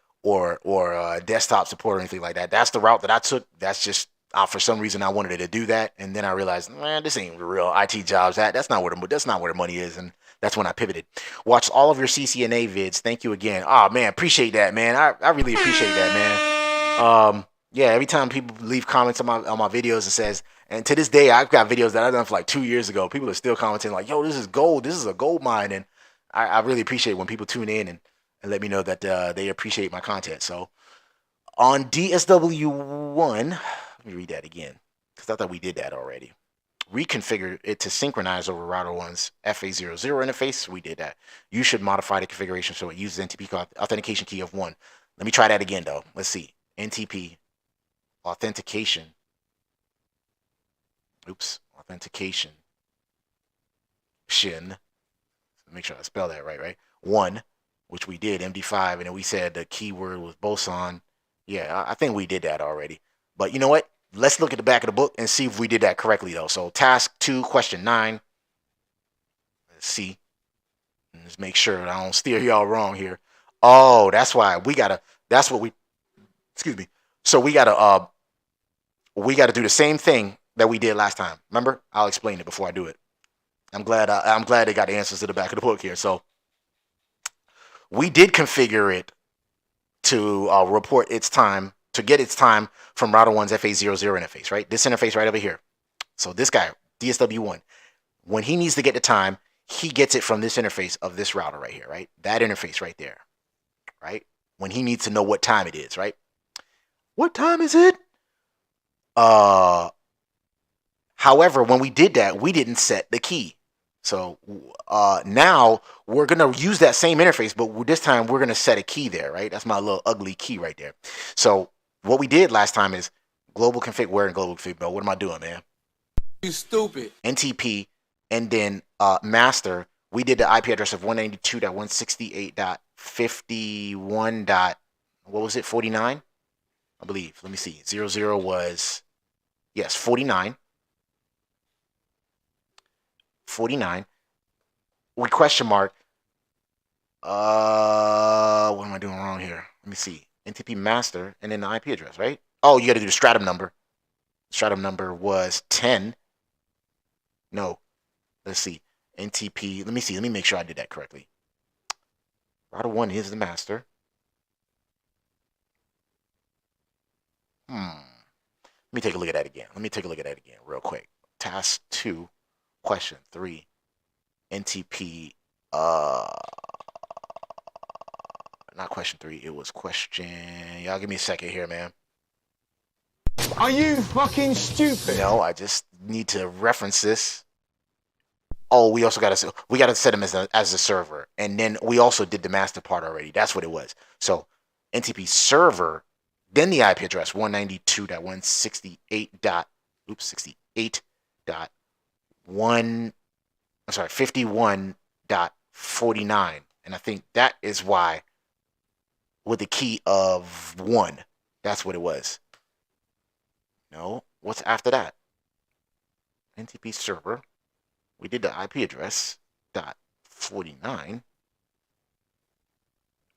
desktop support or anything like that. That's the route that I took. That's just for some reason I wanted to do that, and then I realized, man, this ain't the real IT jobs. That's not where the money is, and that's when I pivoted. Watch all of your CCNA vids. Thank you again. Oh man, appreciate that, man. I really appreciate that, man. Yeah, every time people leave comments on my videos and says, and to this day, I've got videos that I've done for like 2 years ago. People are still commenting like, yo, this is gold. This is a gold mine. And I really appreciate when people tune in and let me know that they appreciate my content. So on DSW1, let me read that again because I thought we did that already. Reconfigure it to synchronize over router 1's FA00 interface. We did that. You should modify the configuration so it uses NTP authentication key of 1. Let me try that again, though. Let's see. NTP authentication. Authentication. Make sure I spell that right? 1, which we did, MD5, and then we said the keyword was Boson. Yeah, I think we did that already. But you know what? Let's look at the back of the book and see if we did that correctly, though. So task 2, question 9. Let's see. Let's make sure I don't steer y'all wrong here. Oh, that's why we gotta. That's what we. Excuse me. So we gotta we got to do the same thing that we did last time. Remember? I'll explain it before I do it. I'm glad they got the answers to the back of the book here. So we did configure it to report its time, to get its time from router 1's FA00 interface, right? This interface right over here. So this guy, DSW1, when he needs to get the time, he gets it from this interface of this router right here, right? That interface right there, right? When he needs to know what time it is, right? What time is it? However, when we did that, we didn't set the key. So now we're going to use that same interface, but this time we're going to set a key there, right? That's my little ugly key right there. So what we did last time is global config, where in global config, bro? What am I doing, man? You stupid. NTP, and then master. We did the IP address of 192.168.51. What was it? 49, I believe. Let me see. 00 was, yes, 49. 49. We question mark. What am I doing wrong here? Let me see. NTP master and then the IP address, right? Oh, you got to do the stratum number. Stratum number was 10. No. Let's see. NTP. Let me see. Let me make sure I did that correctly. Router 1 is the master. Let me take a look at that again. Real quick. Task 2. Question 3, NTP, not question 3, it was question, y'all give me a second here, man. Are you fucking stupid? No, I just need to reference this. Oh, we also got to set him as a server, and then we also did the master part already. That's what it was. So NTP server, then the IP address 51.49, and I think that is why with the key of 1, that's what it was. No, what's after that? NTP server, we did the IP address .49.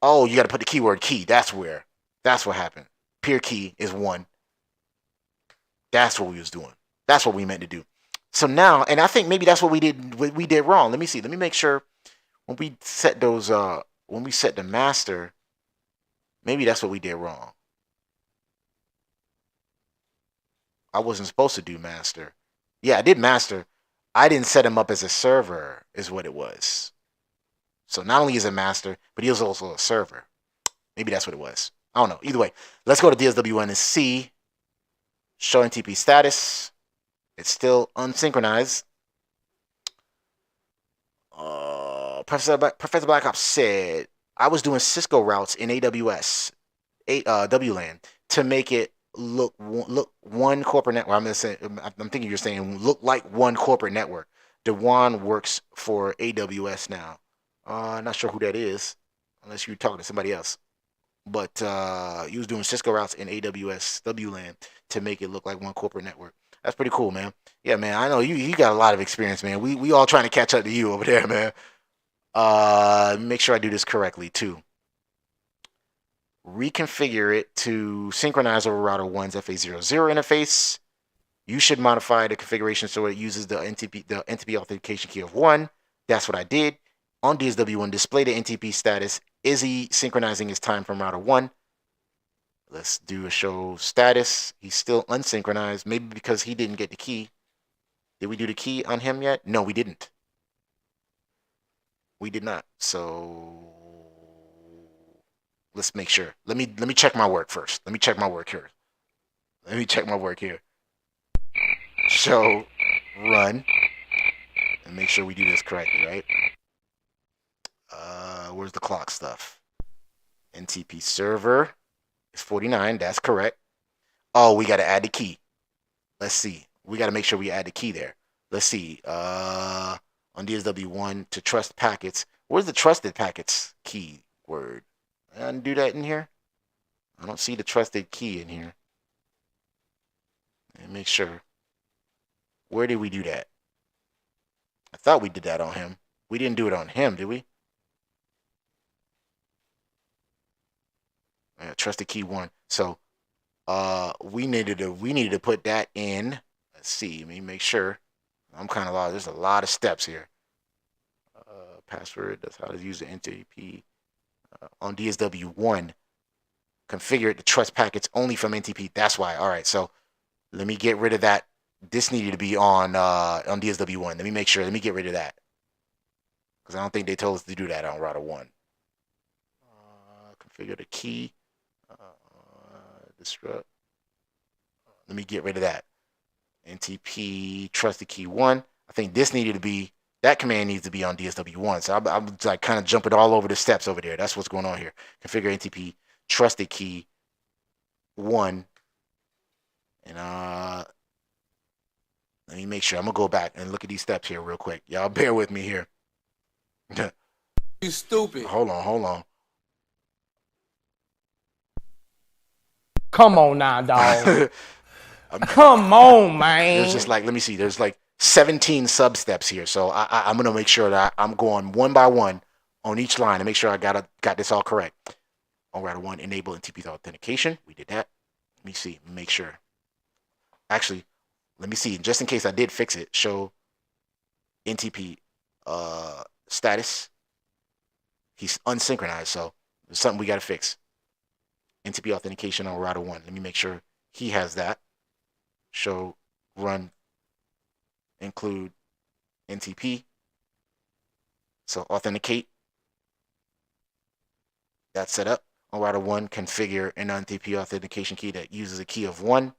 Oh, you got to put the keyword key. That's what happened. Peer key is 1. That's what we was doing. That's what we meant to do. So now, and I think maybe that's what we did wrong. Let me see. Let me make sure when we set those when we set the master, maybe that's what we did wrong. I wasn't supposed to do master. Yeah, I did master. I didn't set him up as a server, is what it was. So not only is a master, but he was also a server. Maybe that's what it was. I don't know. Either way, let's go to DSW1 and see. Show NTP status. It's still unsynchronized. Professor Black Ops said, I was doing Cisco routes in AWS, WLAN, to make it look one corporate network. I'm thinking you're saying look like one corporate network. Dewan works for AWS now. Not sure who that is, unless you're talking to somebody else. But he was doing Cisco routes in AWS WLAN to make it look like one corporate network. That's pretty cool, man. Yeah, man. I know you got a lot of experience, man. We all trying to catch up to you over there, man. Make sure I do this correctly too. Reconfigure it to synchronize over router 1's FA00 interface. You should modify the configuration so it uses the NTP authentication key of 1. That's what I did. On DSW1, display the NTP status. Is he synchronizing his time from router 1? Let's do a show status. He's still unsynchronized, maybe because he didn't get the key. Did we do the key on him yet? No, we didn't. We did not. So let's make sure. Let me check my work first. Let me check my work here. Show run and make sure we do this correctly, right? Where's the clock stuff? NTP server is 49. That's correct. Oh, we got to add the key. Let's see. We got to make sure we add the key there. Let's see. On DSW1 to trust packets. Where's the trusted packets key word? I didn't do that in here. I don't see the trusted key in here. And make sure. Where did we do that? I thought we did that on him. We didn't do it on him, did we? Trusted key 1. So we needed to put that in. Let's see. Let me make sure. I'm kind of lost. There's a lot of steps here. Password. That's how to use the NTP on DSW1. Configure the trust packets only from NTP. That's why. All right. So let me get rid of that. This needed to be on DSW1. Let me make sure. Let me get rid of that because I don't think they told us to do that on router 1. Configure the key. Disrupt. Let me get rid of that. NTP trusted key 1. I think this needed to be, that command needs to be on DSW1. So I'm like kind of jumping all over the steps over there. That's what's going on here. Configure NTP trusted key 1. And let me make sure. I'm going to go back and look at these steps here real quick. Y'all bear with me here. You stupid. Hold on. Come on now, dog. Come on, man. There's just like, let me see. There's like 17 sub steps here. So I'm going to make sure that I'm going one by one on each line to make sure I got this all correct. On router 1, enable NTP's authentication. We did that. Let me see. Make sure. Actually, let me see. Just in case I did fix it, show NTP status. He's unsynchronized, so there's something we got to fix. NTP authentication on router 1. Let me make sure he has that. Show, run, include NTP. So authenticate. That's set up. On router 1, configure an NTP authentication key that uses a key of 1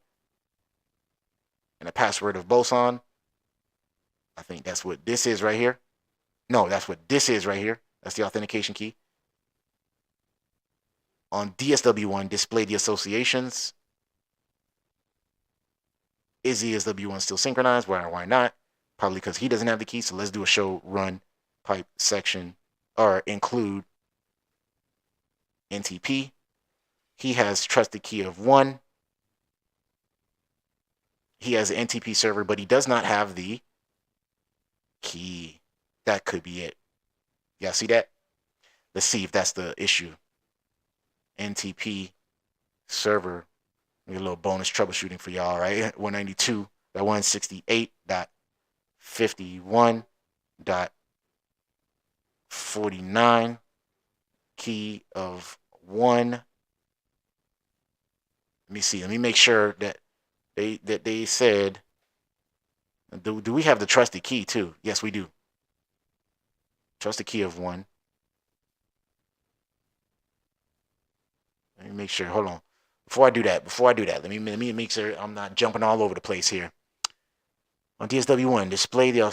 and a password of Boson. I think that's what this is right here. No, that's what this is right here. That's the authentication key. On DSW1, display the associations. Is DSW1 still synchronized? Why not? Probably because he doesn't have the key. So let's do a show, run, pipe, section, or include NTP. He has trusted key of 1. He has an NTP server, but he does not have the key. That could be it. Y'all see that? Let's see if that's the issue. NTP server. A little bonus troubleshooting for y'all, right? 192.168.51.49. Key of 1. Let me see. Let me make sure that they said. Do we have the trusted key too? Yes, we do. Trusted key of 1. Let me make sure. Hold on. Before I do that, let me make sure I'm not jumping all over the place here. On DSW1, display the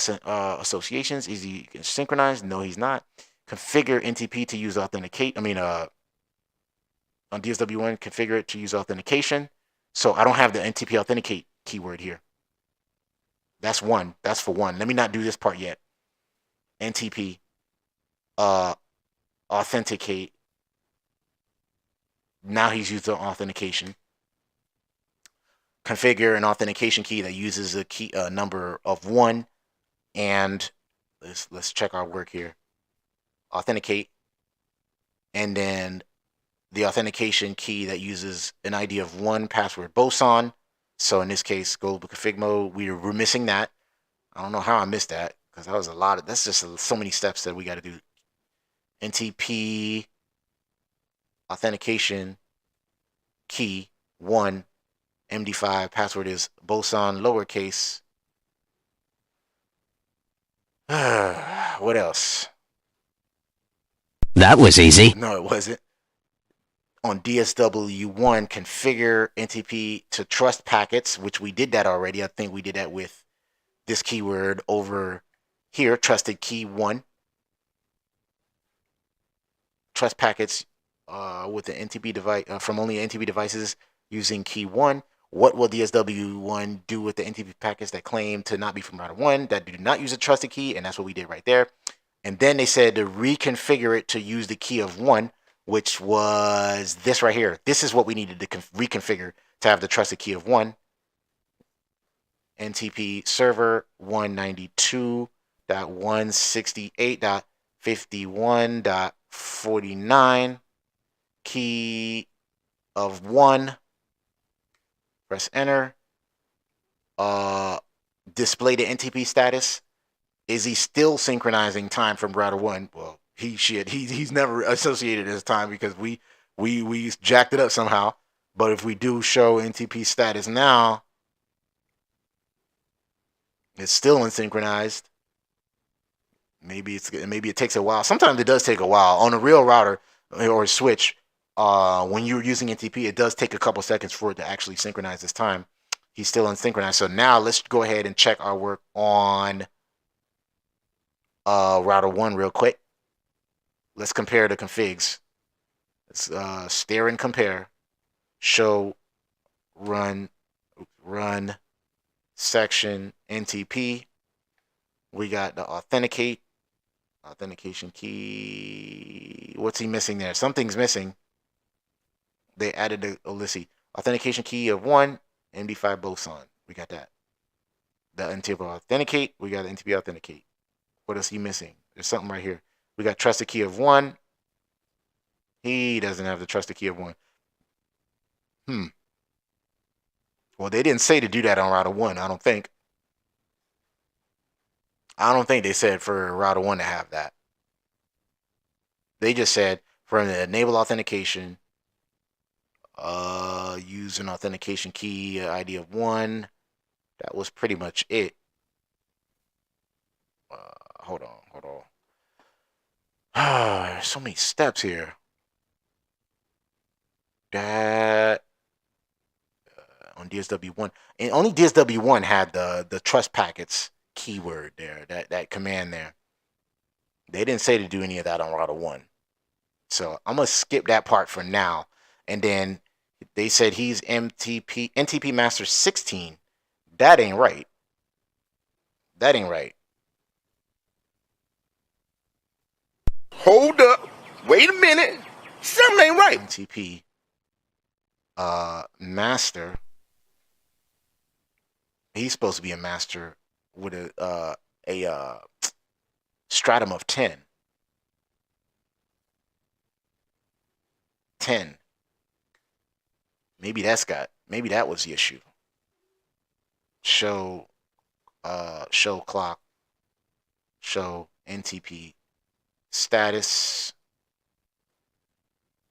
associations. Is he synchronized? No, he's not. Configure NTP to use authenticate. On DSW1, configure it to use authentication. So I don't have the NTP authenticate keyword here. That's 1. That's for 1. Let me not do this part yet. NTP authenticate. Now he's used the authentication. Configure an authentication key that uses a key number of 1. And let's check our work here. Authenticate. And then the authentication key that uses an ID of 1, password Boson. So in this case, global config mode, we're missing that. I don't know how I missed that because that was a lot of, that's just so many steps that we got to do. NTP authentication key 1 MD5 password is Boson lowercase. What else? That was easy. No, it wasn't. On DSW1, configure NTP to trust packets, which we did that already. I think we did that with this keyword over here, trusted key 1. Trust packets with the NTP device from only NTP devices using key 1. What will DSW1 do with the NTP packets that claim to not be from router 1 that do not use a trusted key? And that's what we did right there. And then they said to reconfigure it to use the key of 1, which was this right here. This is what we needed to reconfigure to have the trusted key of 1. NTP server 192.168.51.49 key of 1. Press enter. Display the NTP status. Is he still synchronizing time from router 1? Well, he's never associated his time because we jacked it up somehow. But if we do show NTP status now, it's still unsynchronized. Maybe it takes a while. Sometimes it does take a while on a real router or switch. When you're using NTP, it does take a couple seconds for it to actually synchronize this time. He's still unsynchronized. So now let's go ahead and check our work on router 1 real quick. Let's compare the configs. Let's stare and compare. Show, run section NTP. We got the authentication key. What's he missing there? Something's missing. They added the let's see, authentication key of 1, MD5 Boson. We got that. The NTP authenticate. We got the NTP authenticate. What is he missing? There's something right here. We got trusted key of 1. He doesn't have the trusted key of 1. Well, they didn't say to do that on router 1, I don't think. I don't think they said for router 1 to have that. They just said for the enable authentication, use an authentication key ID of 1. That was pretty much it. Hold on. There's so many steps here. That on DSW1, and only DSW1 had the trust packets keyword there, that command there. They didn't say to do any of that on router 1. So I'm gonna skip that part for now. And then they said he's NTP master 16. That ain't right. Hold up. Wait a minute. Something ain't right. NTP master. He's supposed to be a master with a stratum of 10. 10. Maybe that was the issue. Show clock. Show NTP status.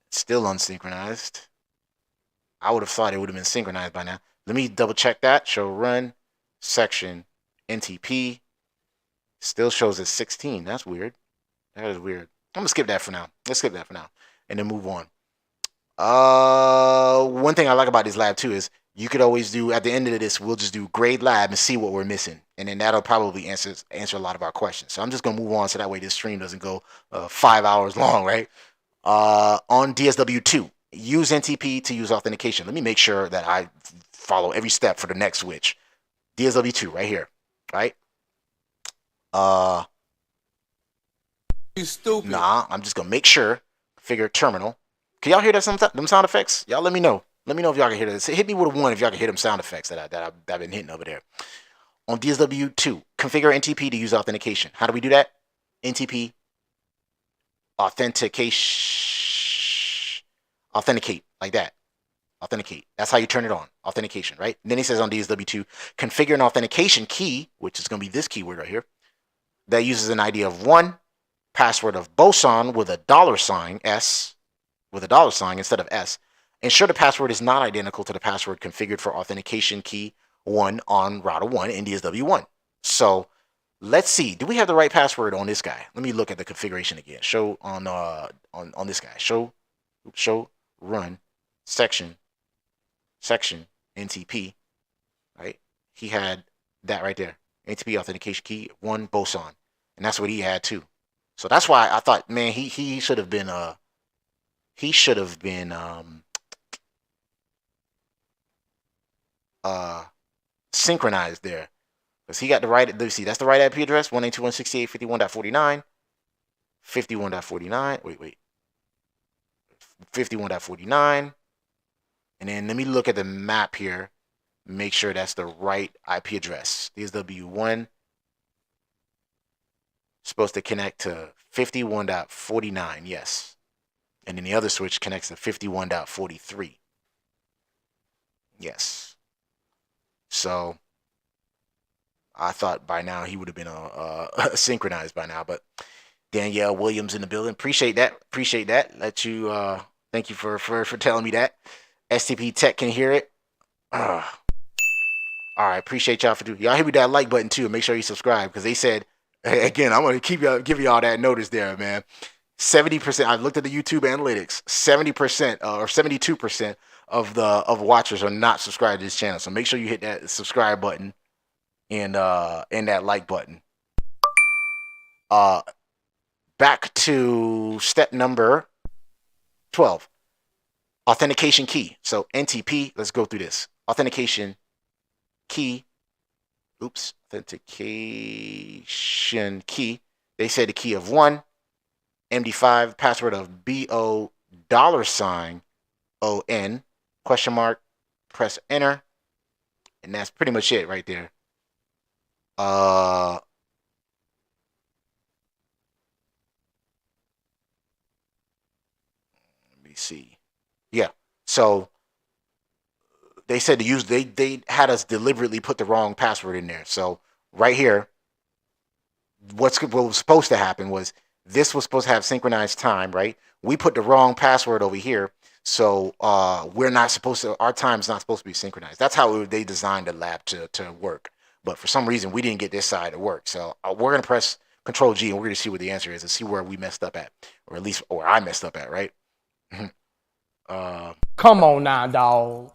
Still unsynchronized. I would have thought it would have been synchronized by now. Let me double check that. Show run section NTP. Still shows as 16. That's weird. That is weird. I'm gonna skip that for now. Let's skip that for now and then move on. One thing I like about this lab too is you could always do at the end of this, we'll just do grade lab and see what we're missing, and then that'll probably answer a lot of our questions. So I'm just gonna move on so that way this stream doesn't go 5 hours long, right? On DSW2, use NTP to use authentication. Let me make sure that I follow every step for the next switch. DSW2 right here, right? You stupid. Nah, I'm just gonna make sure. Configure terminal. Can y'all hear them sound effects? Y'all let me know. Let me know if y'all can hear this. Hit me with a 1 if y'all can hear them sound effects that I've been hitting over there. On DSW2, configure NTP to use authentication. How do we do that? NTP authenticate like that. Authenticate. That's how you turn it on. Authentication, right? And then he says on DSW2, configure an authentication key, which is going to be this keyword right here, that uses an ID of 1, password of Boson with a $sign S, with a $sign instead of S. Ensure the password is not identical to the password configured for authentication key 1 on router 1 in DSW1. So let's see. Do we have the right password on this guy? Let me look at the configuration again. Show on this guy. Show run section NTP. Right? He had that right there. NTP authentication key 1 Boson, and that's what he had too. So that's why I thought, man, he should have been synchronized there, because he got the right. Let's see, that's the right IP address, 192.168.51.49, 51.49. Wait, 51.49. And then let me look at the map here, make sure that's the right IP address. DSW1 supposed to connect to 51.49, yes. And then the other switch connects to 51.43. Yes. So I thought by now he would have been synchronized by now, but Danielle Williams in the building. Appreciate that. Let you thank you for telling me that. STP Tech can hear it. All right, appreciate y'all for doing. Y'all hit me that like button too, and make sure you subscribe because they said again. I'm gonna give y'all that notice there, man. 70%. I looked at the YouTube analytics. 70% or 72% of watchers are not subscribed to this channel. So make sure you hit that subscribe button and that like button. Back to step number 12. Authentication key. So NTP. Let's go through this. Authentication key. Authentication key. They said the key of 1. MD5, password of BO $ON, question mark, press enter. And that's pretty much it right there. Let me see. Yeah. So they said to use, they had us deliberately put the wrong password in there. So right here, what was supposed to happen was this was supposed to have synchronized time, right? We put the wrong password over here. So we're not supposed to, our time's not supposed to be synchronized. That's how they designed the lab to work. But for some reason, we didn't get this side to work. So we're going to press Control G and we're going to see what the answer is and see where we messed up at. Or at least, or I messed up at, right? Come on now, dog.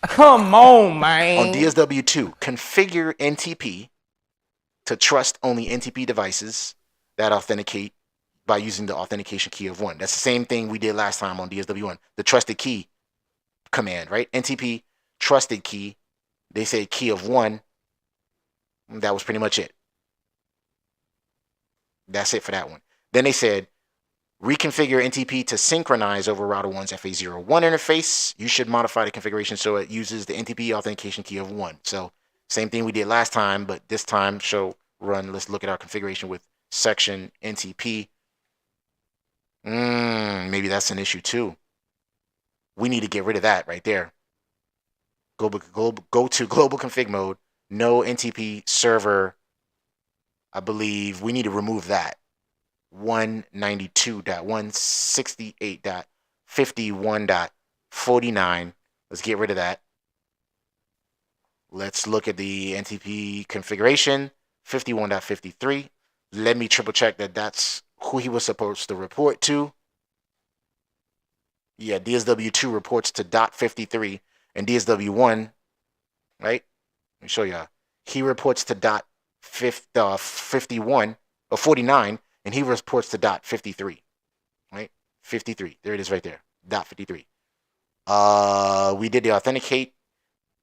Come on, man. On DSW2, configure NTP to trust only NTP devices that authenticate by using the authentication key of 1. That's the same thing we did last time on DSW1. The trusted key command, right? NTP trusted key. They say key of 1. That was pretty much it. That's it for that one. Then they said reconfigure NTP to synchronize over router 1's FA01 interface. You should modify the configuration so it uses the NTP authentication key of 1. So same thing we did last time, but this time show run. Let's look at our configuration with section NTP. Maybe that's an issue too. We need to get rid of that right there. Go to global config mode. No NTP server. I believe we need to remove that. 192.168.51.49. Let's get rid of that. Let's look at the NTP configuration. 51.53. Let me triple check that that's who he was supposed to report to. Yeah, DSW2 reports to .53 and DSW1, right? Let me show y'all. He reports to .51 or 49 and he reports to .53, right? 53. There it is right there. .53. We did the authenticate.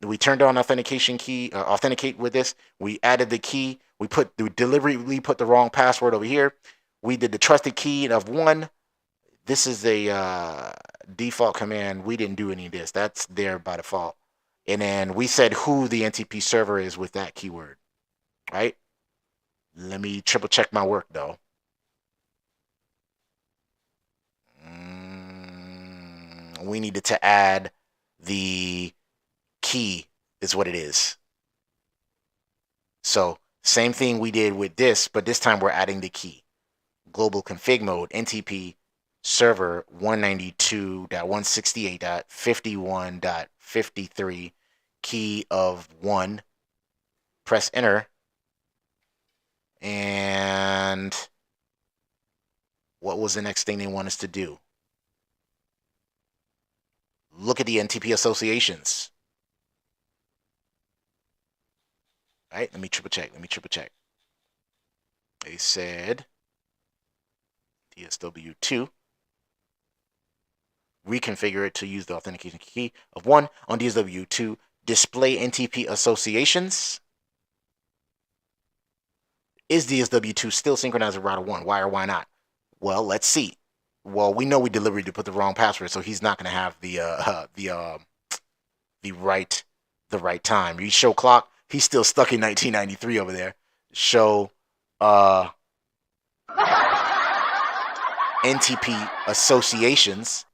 We turned on authentication key, authenticate with this. We added the key. We deliberately put the wrong password over here. We did the trusted key of 1. This is a default command. We didn't do any of this. That's there by default. And then we said who the NTP server is with that keyword, right? Let me triple check my work though. We needed to add the key is what it is. So same thing we did with this, but this time we're adding the key. Global config mode, NTP server 192.168.51.53, key of 1. Press enter. And what was the next thing they want us to do? Look at the NTP associations. All right, let me triple check. They said DSW2. Reconfigure it to use the authentication key of 1 on DSW2. Display NTP associations. Is DSW2 still synchronized with router 1? Why or why not? Well, let's see. Well, we know we deliberately put the wrong password, so he's not going to have the right time. You show clock. He's still stuck in 1993 over there. Show NTP associations,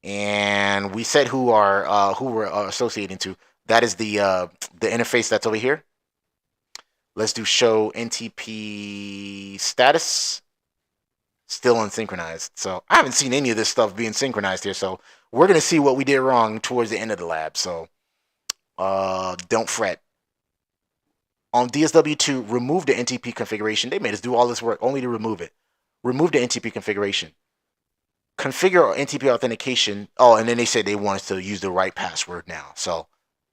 and we said who we're associating to. That is the interface that's over here. Let's do show NTP status. Still unsynchronized. So I haven't seen any of this stuff being synchronized here. So we're going to see what we did wrong towards the end of the lab. So don't fret. On DSW2, remove the NTP configuration. They made us do all this work only to remove it. Remove the NTP configuration. Configure NTP authentication. Oh, and then they said they want us to use the right password now. So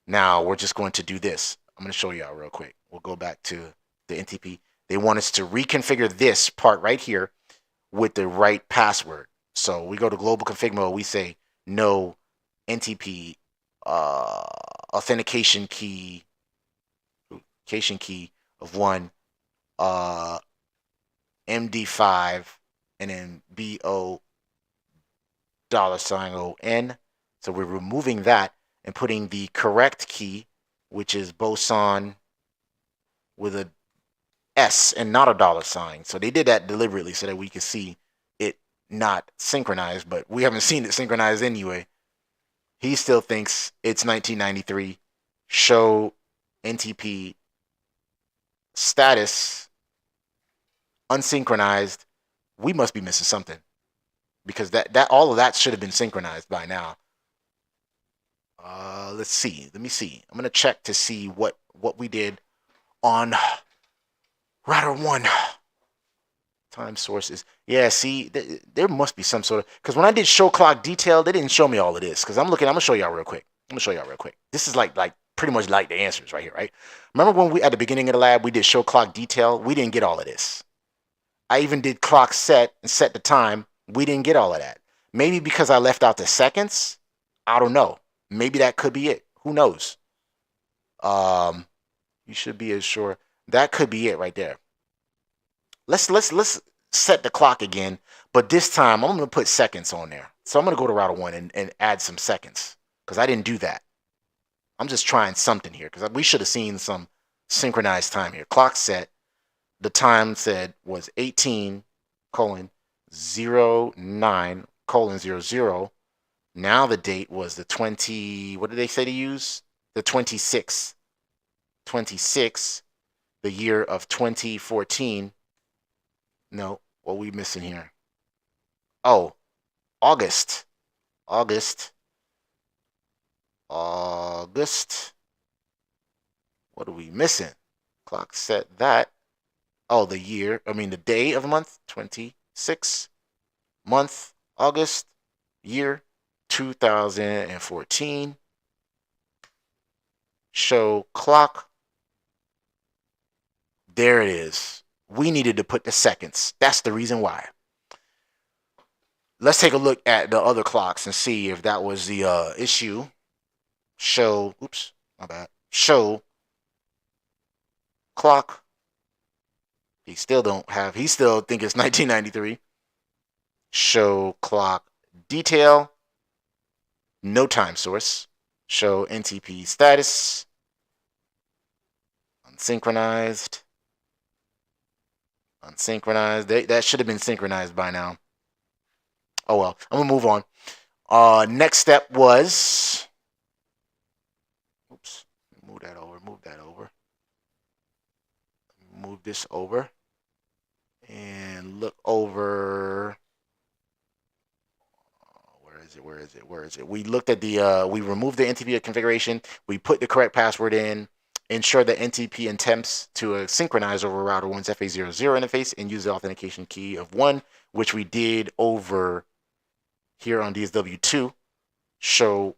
now we're just going to do this. I'm going to show you out real quick. We'll go back to the NTP. They want us to reconfigure this part right here with the right password. So we go to global config mode. We say no NTP authentication key of 1 MD5 and then BO $ON. So we're removing that and putting the correct key, which is Boson with a S and not a $. So they did that deliberately so that we could see it not synchronized, but we haven't seen it synchronized anyway. He still thinks it's 1993. Show NTP status unsynchronized. We must be missing something because that all of that should have been synchronized by now. Let's see. Let me see. I'm gonna check to see what we did on router 1. Time sources. Yeah, see, there must be some sort of, because when I did show clock detail, they didn't show me all of this. Because I'm gonna show y'all real quick. This is like pretty much like the answers right here, right? Remember when we at the beginning of the lab we did show clock detail? We didn't get all of this. I even did clock set and set the time. We didn't get all of that. Maybe because I left out the seconds. I don't know. Maybe that could be it. Who knows? You should be as sure. That could be it right there. Let's set the clock again, but this time I'm gonna put seconds on there. So I'm gonna go to router 1 and add some seconds because I didn't do that. I'm just trying something here because we should have seen some synchronized time here. Clock set. The time said was 18:09:00. Now the date was the 20. What did they say to use? The 26th. 26. The year of 2014. No, what are we missing here? Oh, August. What are we missing? Clock set that. Oh, the year. I mean, the day of the month. 26. Month. August. Year. 2014. Show clock. There it is. We needed to put the seconds. That's the reason why. Let's take a look at the other clocks and see if that was the issue. Show, oops, my bad. Show clock. He still think it's 1993. Show clock detail. No time source. Show NTP status. Unsynchronized. That should have been synchronized by now. Oh well, I'm gonna move on. Next step was, oops, move that over. Move this over and look over. Where is it? We looked at the, we removed the NTP configuration. We put the correct password in. Ensure that NTP attempts to synchronize over router 1's FA00 interface and use the authentication key of 1, which we did over here on DSW2. Show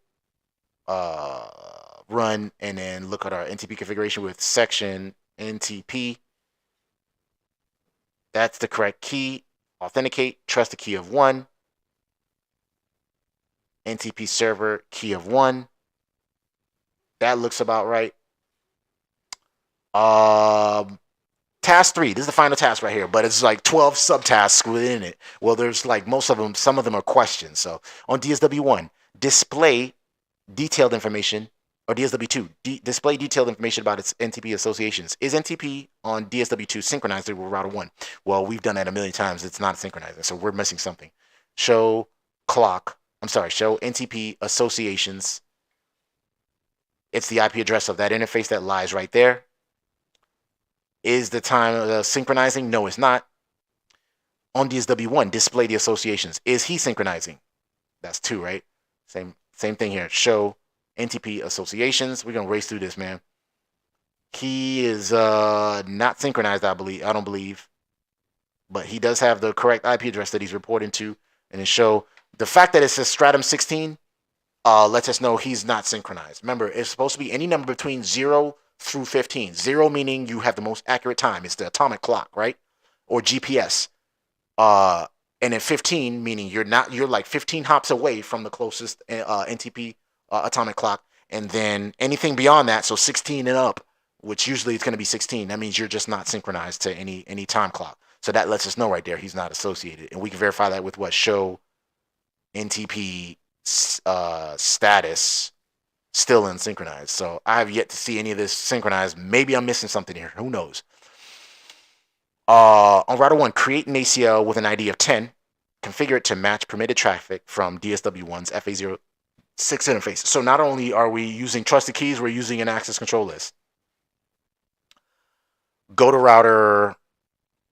run and then look at our NTP configuration with section NTP. That's the correct key. Authenticate, trust the key of 1. NTP server key of 1. That looks about right. Task 3. This is the final task right here, but it's like 12 subtasks within it. Well, there's like most of them, some of them are questions. So on DSW1, display detailed information, or DSW2, display detailed information about its NTP associations. Is NTP on DSW2 synchronized with router 1? Well, we've done that a million times. It's not synchronizing, so we're missing something. Show NTP associations. It's the IP address of that interface that lies right there. Is the time synchronizing? No, it's not. On DSW1, display the associations. Is he synchronizing? That's 2, right? Same thing here. Show NTP associations. We're gonna race through this, man. He is not synchronized, I don't believe. But he does have the correct IP address that he's reporting to. And it show the fact that it says Stratum 16 lets us know he's not synchronized. Remember, it's supposed to be any number between 0 through 15. 0 meaning you have the most accurate time. It's the atomic clock, right? Or GPS. And then 15 meaning you're like 15 hops away from the closest NTP atomic clock. And then anything beyond that, so 16 and up, which usually it's going to be 16. That means you're just not synchronized to any time clock. So that lets us know right there he's not associated. And we can verify that with what? Show NTP status still unsynchronized. So I have yet to see any of this synchronized. Maybe I'm missing something here. Who knows? On router 1, create an ACL with an ID of 10. Configure it to match permitted traffic from DSW1's FA06 interface. So not only are we using trusted keys, we're using an access control list. Go to router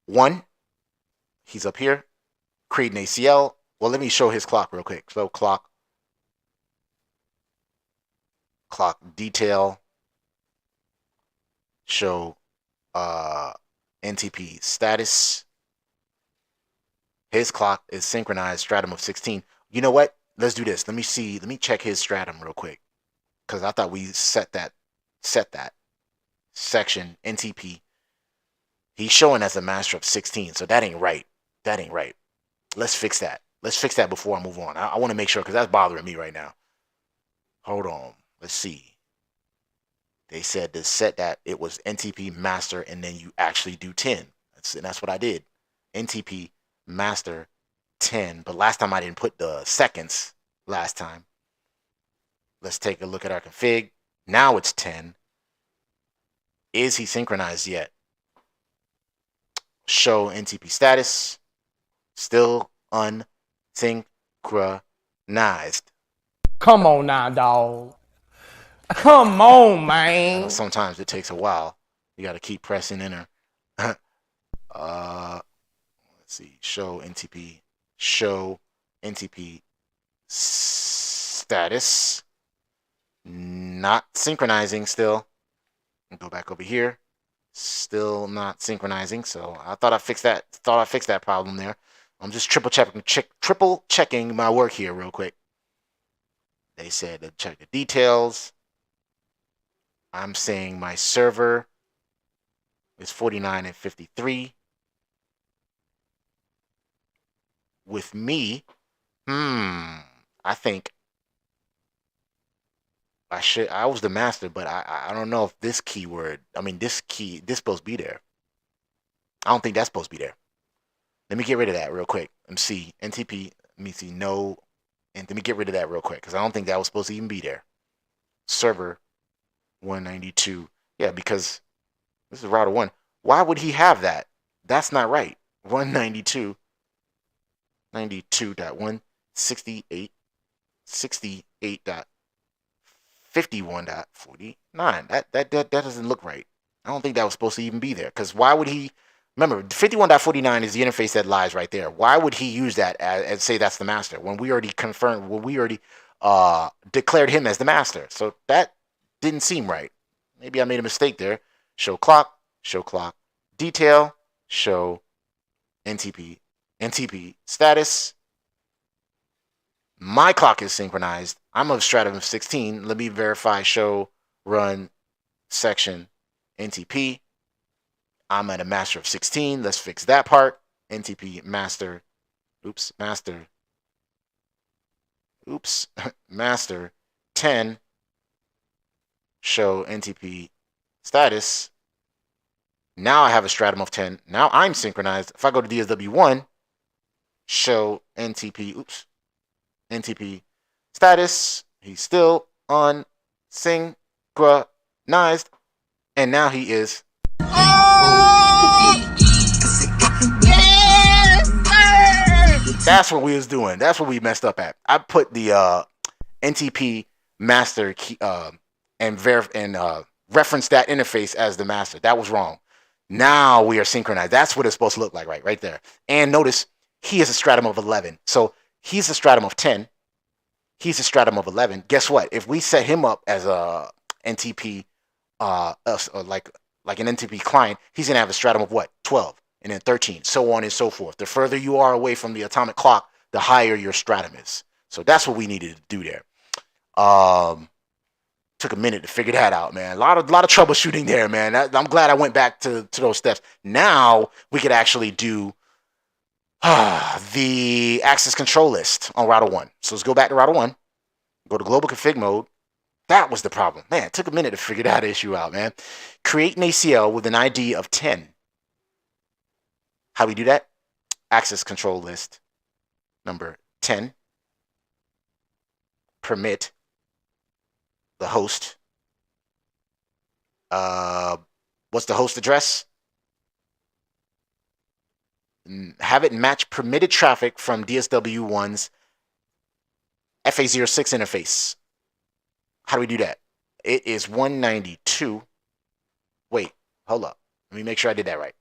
1. He's up here. Create an ACL. Well, let me show his clock real quick. So clock detail. Show NTP status. His clock is synchronized stratum of 16. You know what? Let's do this. Let me check his stratum real quick. Because I thought we set that section NTP. He's showing as a master of 16, so that ain't right. That ain't right. Let's fix that. Let's fix that before I move on. I want to make sure, because that's bothering me right now. Hold on. Let's see. They said to set that it was NTP master, and then you actually do 10. That's what I did. NTP master 10. But last time I didn't put the seconds last time. Let's take a look at our config. Now it's 10. Is he synchronized yet? Show NTP status. Still unsynchronized. Come on now, dog. Come on, man. Sometimes it takes a while. You got to keep pressing enter. Let's see. Show NTP. Show NTP status. Not synchronizing still. Go back over here. Still not synchronizing. So I thought I fixed that. Problem there. I'm just triple checking my work here real quick. They said to check the details. I'm saying my server is 49 and 53. With me, I think I was the master, but I don't know if this keyword, this supposed to be there. I don't think that's supposed to be there. Let me get rid of that real quick. Let me see. NTP, let me see. No. And let me get rid of that real quick, because I don't think that was supposed to even be there. Server 192. Yeah, because this is router 1. Why would he have that? That's not right. 192.168.68.51.49. That doesn't look right. I don't think that was supposed to even be there, because why would he? Remember, 51.49 is the interface that lies right there. Why would he use that and say that's the master when we already confirmed, when we already declared him as the master? So that didn't seem right. Maybe I made a mistake there. Show clock, detail, show NTP status. My clock is synchronized. I'm of stratum of 16. Let me verify show run section NTP. I'm at a master of 16. Let's fix that part. NTP master. Master 10. Show NTP status. Now I have a stratum of 10. Now I'm synchronized. If I go to DSW1, show NTP status. He's still unsynchronized. And now he is. That's what we was doing. That's what we messed up at. I put the NTP master key, and reference that interface as the master. That was wrong. Now we are synchronized. That's what it's supposed to look like, right there. And notice he is a stratum of 11. So he's a stratum of 10. He's a stratum of 11. Guess what? If we set him up as a NTP, like an NTP client, he's gonna have a stratum of what? 12, and then 13, so on and so forth. The further you are away from the atomic clock, the higher your stratum is. So that's what we needed to do there. Took a minute to figure that out, man. A lot of troubleshooting there, man. I'm glad I went back to those steps. Now we could actually do the access control list on router 1. So let's go back to router 1. Go to global config mode. That was the problem. Man, it took a minute to figure that issue out, man. Create an ACL with an ID of 10. How do we do that? Access control list number 10. Permit the host. What's the host address? Have it match permitted traffic from DSW1's FA06 interface. How do we do that? It is 192. Wait, hold up. Let me make sure I did that right.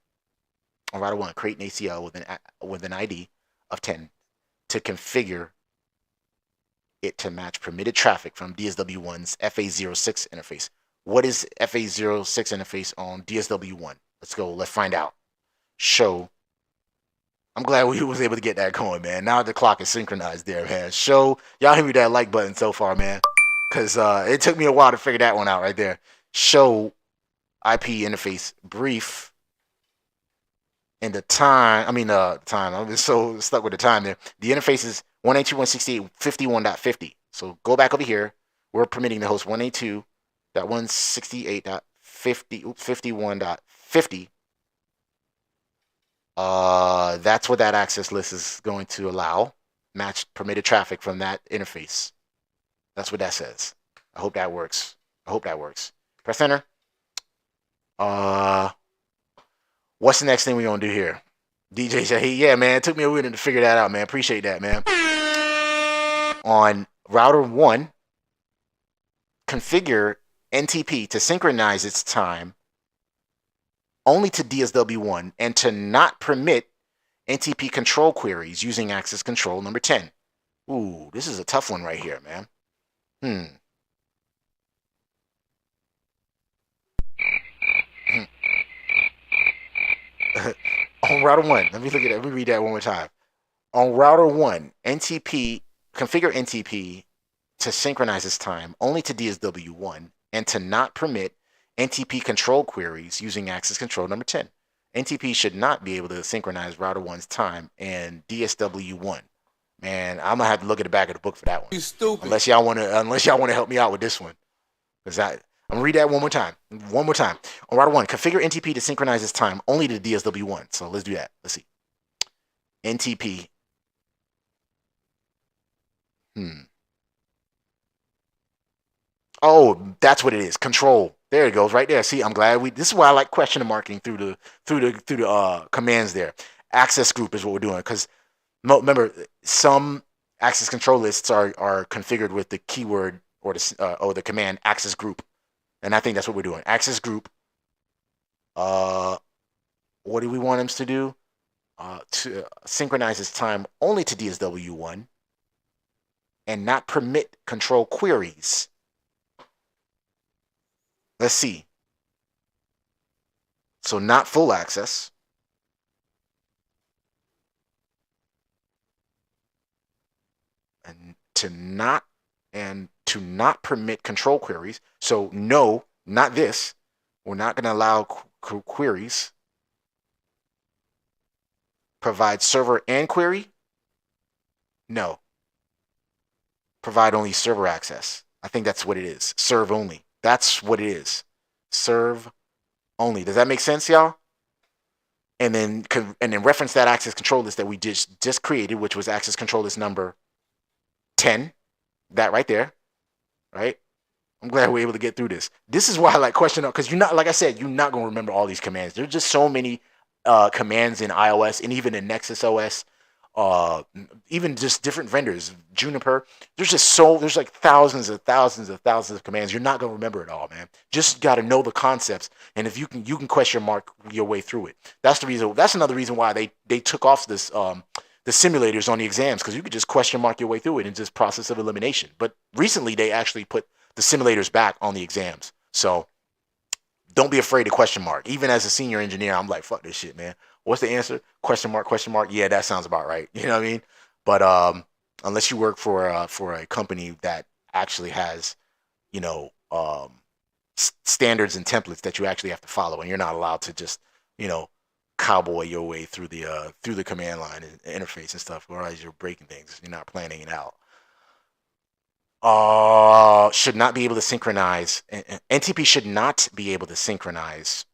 On router 1, create an ACL with an ID of 10 to configure it to match permitted traffic from DSW1's FA06 interface. What is FA06 interface on DSW1? Let's go. Let's find out. Show. I'm glad we was able to get that going, man. Now the clock is synchronized there, man. Show. Y'all hit me that like button so far, man. Because it took me a while to figure that one out right there. Show IP interface brief. And the time, time. I'm just so stuck with the time there. The interface is 192.168.51.50. So go back over here. We're permitting the host 192.168.51.50. That's what that access list is going to allow. Match permitted traffic from that interface. That's what that says. I hope that works. Press enter. What's the next thing we're going to do here? DJ Shaheed. Yeah, man. It took me a minute to figure that out, man. Appreciate that, man. On router 1, configure NTP to synchronize its time only to DSW1 and to not permit NTP control queries using access control number 10. Ooh, this is a tough one right here, man. On router 1, let me look at that. Let me read that one more time. On router 1, NTP, configure NTP to synchronize its time only to DSW1 and to not permit NTP control queries using access control number 10. NTP should not be able to synchronize router 1's time and DSW1. Man, I'm gonna have to look at the back of the book for that one. You stupid. Unless y'all wanna help me out with this one, because I'm gonna read that one more time. On router 1, configure NTP to synchronize its time only to DSW1. So let's do that. Let's see. NTP. Oh, that's what it is. Control. There it goes, right there. See, I'm glad this is why I like question marking through the commands there. Access group is what we're doing, because remember, some access control lists are configured with the keyword or the command access group, and I think that's what we're doing. Access group. What do we want them to do? To synchronize its time only to DSW1 and not permit control queries. Let's see. So not full access. And to not permit control queries. So no, not this. We're not going to allow queries. Provide server and query? No. Provide only server access. I think that's what it is. Serve only. That's what it is. Serve only. Does that make sense, y'all? And then reference that access control list that we just created, which was access control list number 10. That right there. Right? I'm glad we're able to get through this. This is why I like question up, because you're not, like I said, you're not going to remember all these commands. There's just so many commands in iOS and even in Nexus OS even just different vendors, Juniper. There's like thousands of commands. You're not gonna remember it all, man. Just got to know the concepts, and if you can question mark your way through it. That's the reason. That's another reason why they took off this the simulators on the exams, because you could just question mark your way through it and just process of elimination. But recently they actually put the simulators back on the exams, so don't be afraid to question mark. Even as a senior engineer, I'm like, fuck this shit, man. What's the answer? Question mark, question mark. Yeah, that sounds about right. You know what I mean? But unless you work for a company that actually has, you know, standards and templates that you actually have to follow, and you're not allowed to just, you know, cowboy your way through the command line and interface and stuff, otherwise you're breaking things. You're not planning it out. Should not be able to synchronize. NTP should not be able to synchronize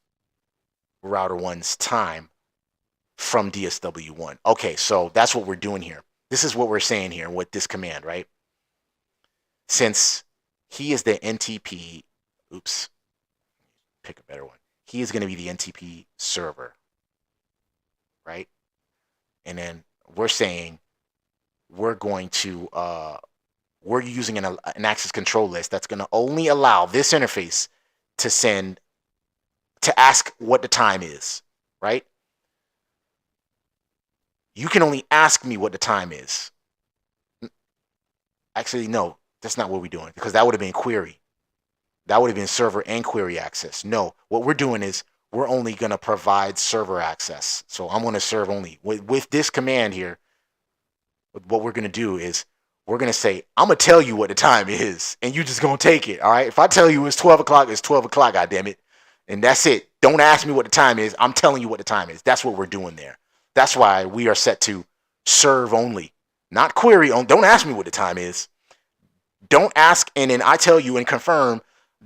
router 1's time from DSW1. Okay, so that's what we're doing here. This is what we're saying here with this command, right? Since he is the NTP, oops, pick a better one. He is going to be the NTP server, right? And then we're saying we're going to we're using an access control list that's going to only allow this interface to ask what the time is, right? You can only ask me what the time is. Actually, no, that's not what we're doing, because that would have been query. That would have been server and query access. No, what we're doing is we're only going to provide server access. So I'm going to serve only. With this command here, what we're going to do is we're going to say, I'm going to tell you what the time is, and you're just going to take it, all right? If I tell you it's 12 o'clock, it's 12 o'clock, goddammit. And that's it. Don't ask me what the time is. I'm telling you what the time is. That's what we're doing there. That's why we are set to serve only, not query on. Don't ask me what the time is. Don't ask, and then I tell you and confirm.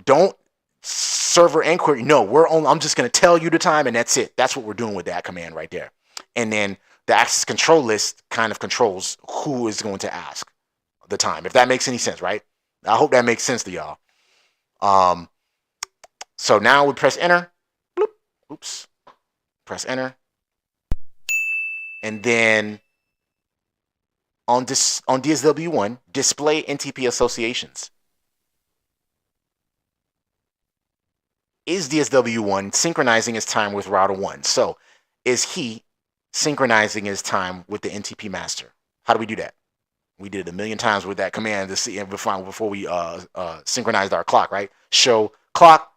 Don't server and query. No, I'm just going to tell you the time, and that's it. That's what we're doing with that command right there. And then the access control list kind of controls who is going to ask the time, if that makes any sense, right? I hope that makes sense to y'all. So now we press enter. Bloop. Oops. Press enter. And then on DSW1, display NTP associations. Is DSW1 synchronizing his time with router 1? So is he synchronizing his time with the NTP master? How do we do that? We did it a million times with that command to see before we synchronized our clock, right? Show clock.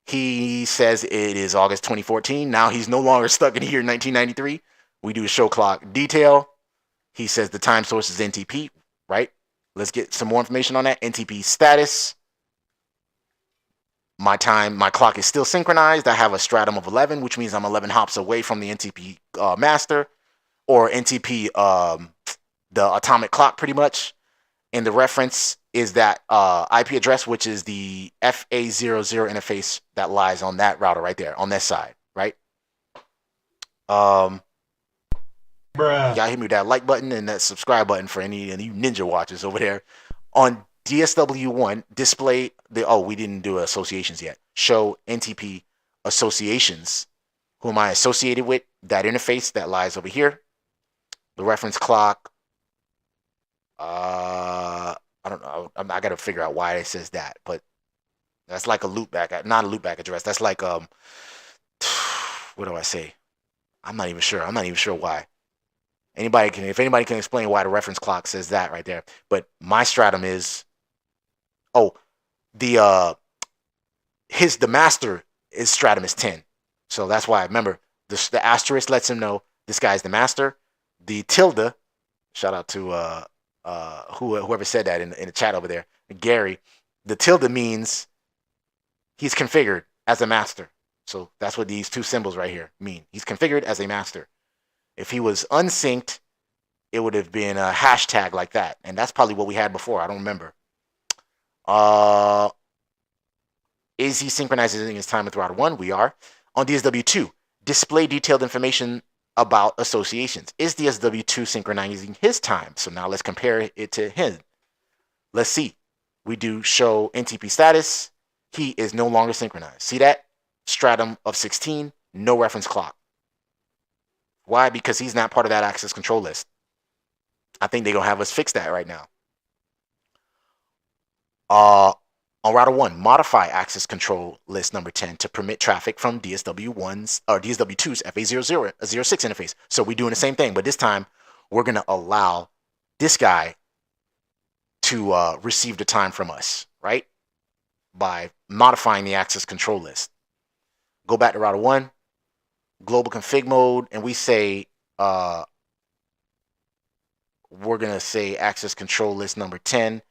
He says it is August 2014. Now he's no longer stuck in here in 1993. We do a show clock detail. He says the time source is NTP, right? Let's get some more information on that. NTP status. My clock is still synchronized. I have a stratum of 11, which means I'm 11 hops away from the NTP master, or NTP, the atomic clock, pretty much. And the reference is that IP address, which is the FA00 interface that lies on that router right there, on that side, right? Y'all hit me with that like button and that subscribe button for any of you ninja watchers over there. On DSW1, display we didn't do associations yet. Show NTP associations. Who am I associated with? That interface that lies over here. The reference clock. I don't know. I got to figure out why it says that, but that's like a loopback, not a loopback address. That's like what do I say? I'm not even sure. I'm not even sure why. If anybody can explain why the reference clock says that right there. But my stratum is, the master is stratum is 10. So that's why, remember, the asterisk lets him know this guy's the master. The tilde, shout out to whoever said that in the chat over there, Gary. The tilde means he's configured as a master. So that's what these two symbols right here mean. He's configured as a master. If he was unsynced, it would have been a hashtag like that. And that's probably what we had before. I don't remember. Is he synchronizing his time with router 1? We are. On DSW2, display detailed information about associations. Is DSW2 synchronizing his time? So now let's compare it to him. Let's see. We do show NTP status. He is no longer synchronized. See that? Stratum of 16, no reference clock. Why? Because he's not part of that access control list. I think they're going to have us fix that right now. On router 1, modify access control list number 10 to permit traffic from DSW1's or DSW2's FA0006 interface. So we're doing the same thing, but this time we're going to allow this guy to receive the time from us, right? By modifying the access control list. Go back to router 1, global config mode, and we say we're going to say access control list number 10.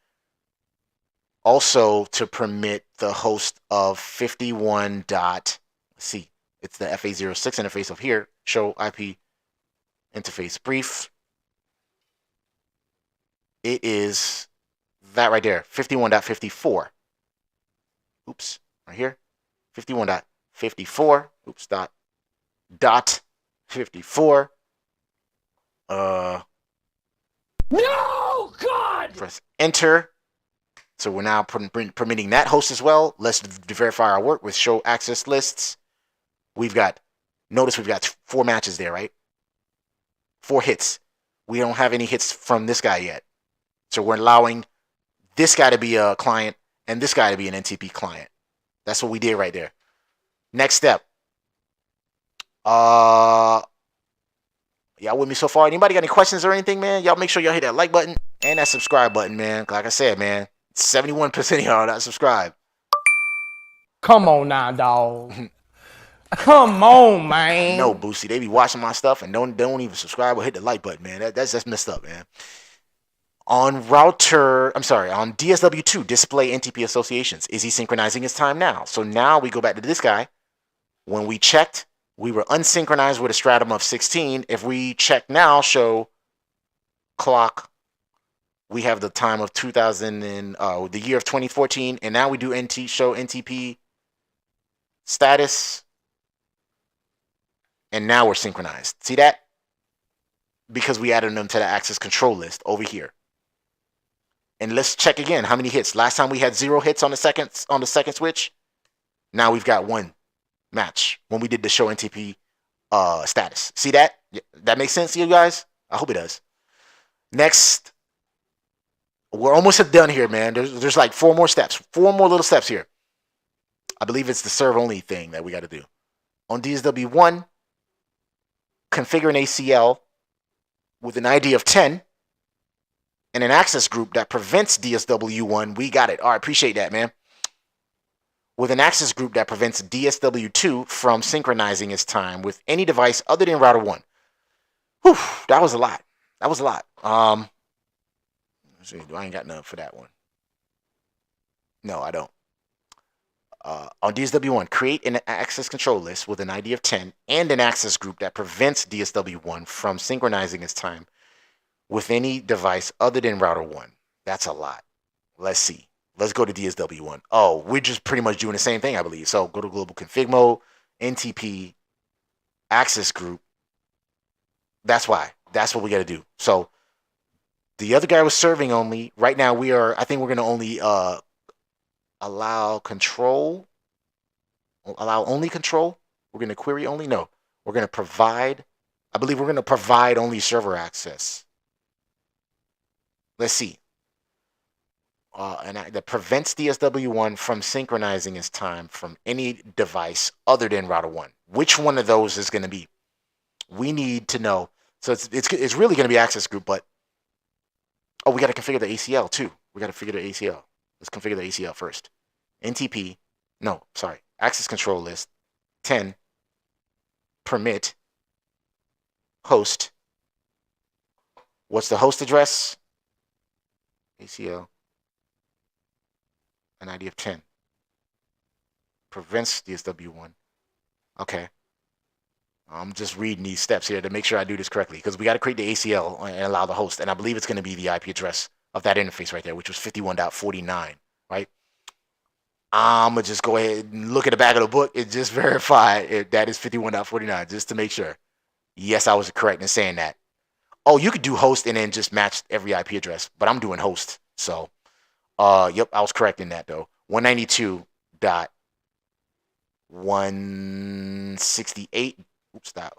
Also to permit the host of 51. Let's see, it's the FA06 interface of here. Show IP interface brief. It is that right there, 51.54. Oops, right here, 51.54. Oops, dot 54. No, God! Press enter. So we're now permitting that host as well. Let's verify our work with show access lists. Notice we've got 4 matches there, right? 4 hits. We don't have any hits from this guy yet. So we're allowing this guy to be a client and this guy to be an NTP client. That's what we did right there. Next step. Y'all with me so far? Anybody got any questions or anything, man? Y'all make sure y'all hit that like button and that subscribe button, man. Like I said, man, 71% of y'all not subscribed. Come on now, dog. Come on, man. No, Boosie, they be watching my stuff and don't even subscribe or hit the like button, man. That's messed up, man. On DSW2, display NTP associations. Is he synchronizing his time now? So now we go back to this guy. When we checked, we were unsynchronized with a stratum of 16. If we check now, show clock, we have the time of 2000 and the year of 2014, and now we do show NTP status, and now we're synchronized. See that? Because we added them to the access control list over here. And let's check again how many hits. Last time we had 0 hits on the second switch. Now we've got 1 match when we did the show NTP status. See that? That makes sense to you guys? I hope it does. Next, we're almost done here, man. There's like 4 more steps. 4 more little steps here. I believe it's the serve only thing that we got to do. On DSW1, configure an ACL with an ID of 10 and an access group that prevents DSW1. We got it. All right, appreciate that, man. With an access group that prevents DSW2 from synchronizing its time with any device other than router 1. Whew, that was a lot. Let's see, I ain't got nothing for that one. No, I don't. On DSW1, create an access control list with an ID of 10 and an access group that prevents DSW1 from synchronizing its time with any device other than router 1. That's a lot. Let's see. Let's go to DSW1. Oh, we're just pretty much doing the same thing, I believe. So go to global config mode, NTP, access group. That's why. That's what we got to do. So the other guy was serving only. Right now I think we're going to only allow control. Allow only control. We're going to query only. No, we're going to provide. I believe we're going to provide only server access. Let's see. And that prevents DSW1 from synchronizing its time from any device other than router 1. Which one of those is going to be? We need to know. So it's really going to be access group, but we got to configure the ACL too. We got to figure the ACL. Let's configure the ACL first. NTP, no, sorry, access control list 10 permit host. What's the host address? ACL. An ID of 10. Prevents DSW1. Okay. I'm just reading these steps here to make sure I do this correctly because we got to create the ACL and allow the host. And I believe it's going to be the IP address of that interface right there, which was 51.49, right? I'm going to just go ahead and look at the back of the book and just verify if that is 51.49 just to make sure. Yes, I was correct in saying that. Oh, you could do host and then just match every IP address, but I'm doing host. So, yep, I was correct in that though. 192.168. Oops, dot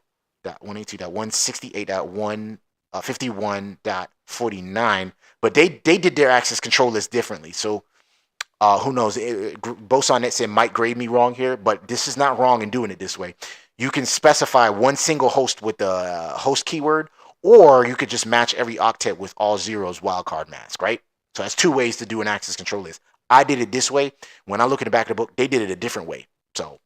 182.168.151.49 49. But they did their access control list differently. So who knows? Boson NetSim might grade me wrong here, but this is not wrong in doing it this way. You can specify one single host with the host keyword, or you could just match every octet with all zeros wildcard mask, right? So that's two ways to do an access control list. I did it this way. When I look at the back of the book, they did it a different way. So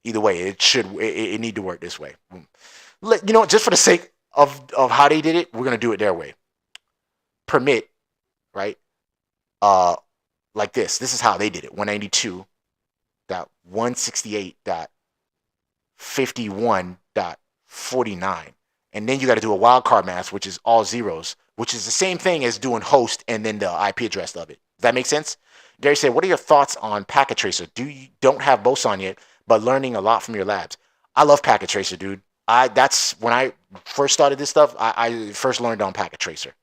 either way, it need to work this way. You know, just for the sake of how they did it, we're gonna do it their way. Permit, right? Like this. This is how they did it. 192.168.51.49. And then you got to do a wildcard mask, which is all zeros, which is the same thing as doing host and then the IP address of it. Does that make sense? Gary said, what are your thoughts on Packet Tracer? Don't have Boson yet, but learning a lot from your labs. I love Packet Tracer, dude. That's when I first started this stuff. I first learned on Packet Tracer.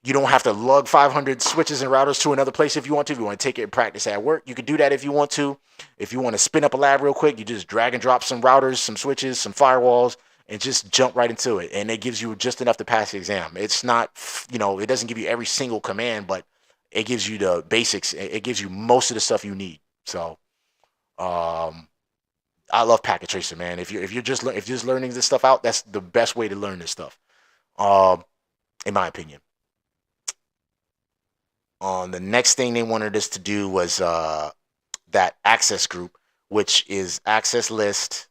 You don't have to lug 500 switches and routers to another place if you want to. If you want to take it and practice at work, you can do that if you want to. If you want to spin up a lab real quick, you just drag and drop some routers, some switches, some firewalls, and just jump right into it. And it gives you just enough to pass the exam. It's not, it doesn't give you every single command, but it gives you the basics. It gives you most of the stuff you need. So, I love Packet Tracer, man. If you're just learning this stuff out, that's the best way to learn this stuff, in my opinion. The next thing they wanted us to do was that access group, which is access list.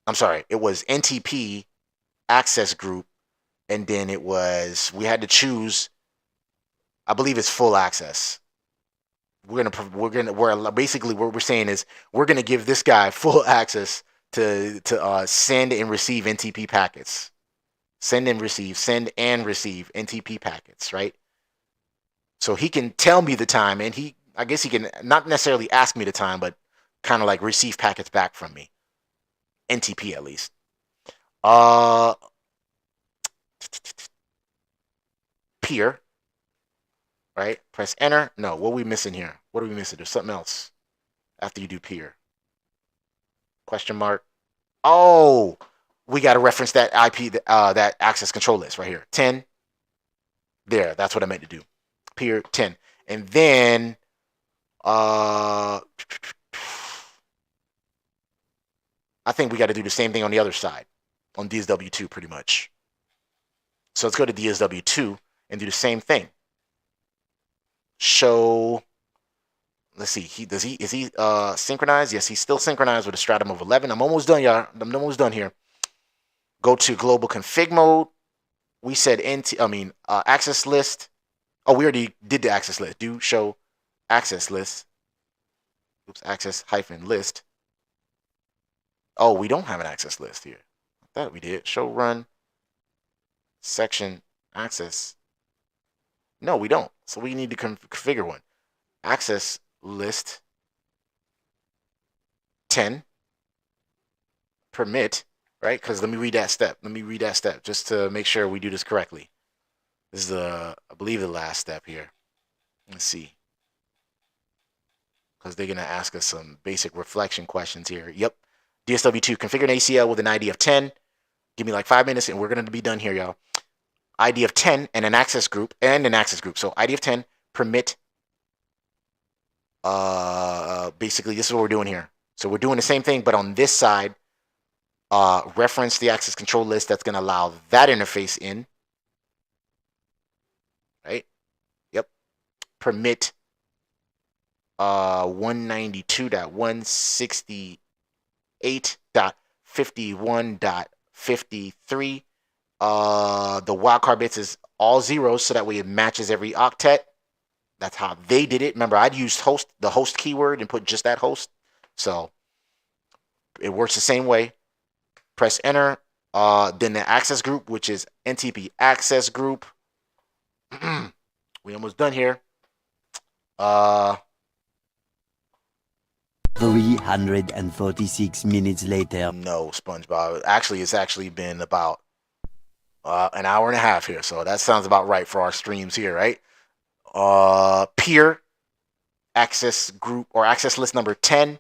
I'm sorry, it was NTP access group, and then we had to choose. I believe it's full access. Basically what we're saying is we're gonna give this guy full access to send and receive NTP packets, send and receive NTP packets, right? So he can tell me the time, and I guess he can not necessarily ask me the time, but kind of like receive packets back from me. NTP at least. Peer, right? Press enter. No, what are we missing here? What are we missing? There's something else after you do peer. Question mark. Oh, we got to reference that IP, that access control list right here. 10. There, that's what I meant to do. Peer 10. And then I think we got to do the same thing on the other side, on DSW2 pretty much. So let's go to DSW2 and do the same thing. Show, let's see, is he synchronized? Yes, he's still synchronized with a stratum of 11. I'm almost done, y'all. I'm almost done here. Go to global config mode. We said access list. Oh, we already did the access list. Do show access list. Oops, access hyphen list. Oh, we don't have an access list here. I thought we did. Show run section access. No, we don't. So we need to configure one. Access list 10 permit, right? Because let me read that step. Just to make sure we do this correctly. This is I believe the last step here. Let's see. Because they're going to ask us some basic reflection questions here. Yep. DSW2, configure an ACL with an ID of 10. Give me like 5 minutes and we're going to be done here, y'all. ID of 10 and an access group. So ID of 10, permit. Basically, this is what we're doing here. So we're doing the same thing, but on this side, reference the access control list that's going to allow that interface in. Right? Yep. Permit 192.168.51.53. The wildcard bits is all zeros, so that way it matches every octet. That's how they did it. Remember, I'd used the host keyword and put just that host. So it works the same way. Press enter. Then the access group, which is NTP access group. We almost done here. 346 minutes later. No, SpongeBob. Actually, it's actually been about an hour and a half here. So that sounds about right for our streams here, right? Peer access group or access list number 10.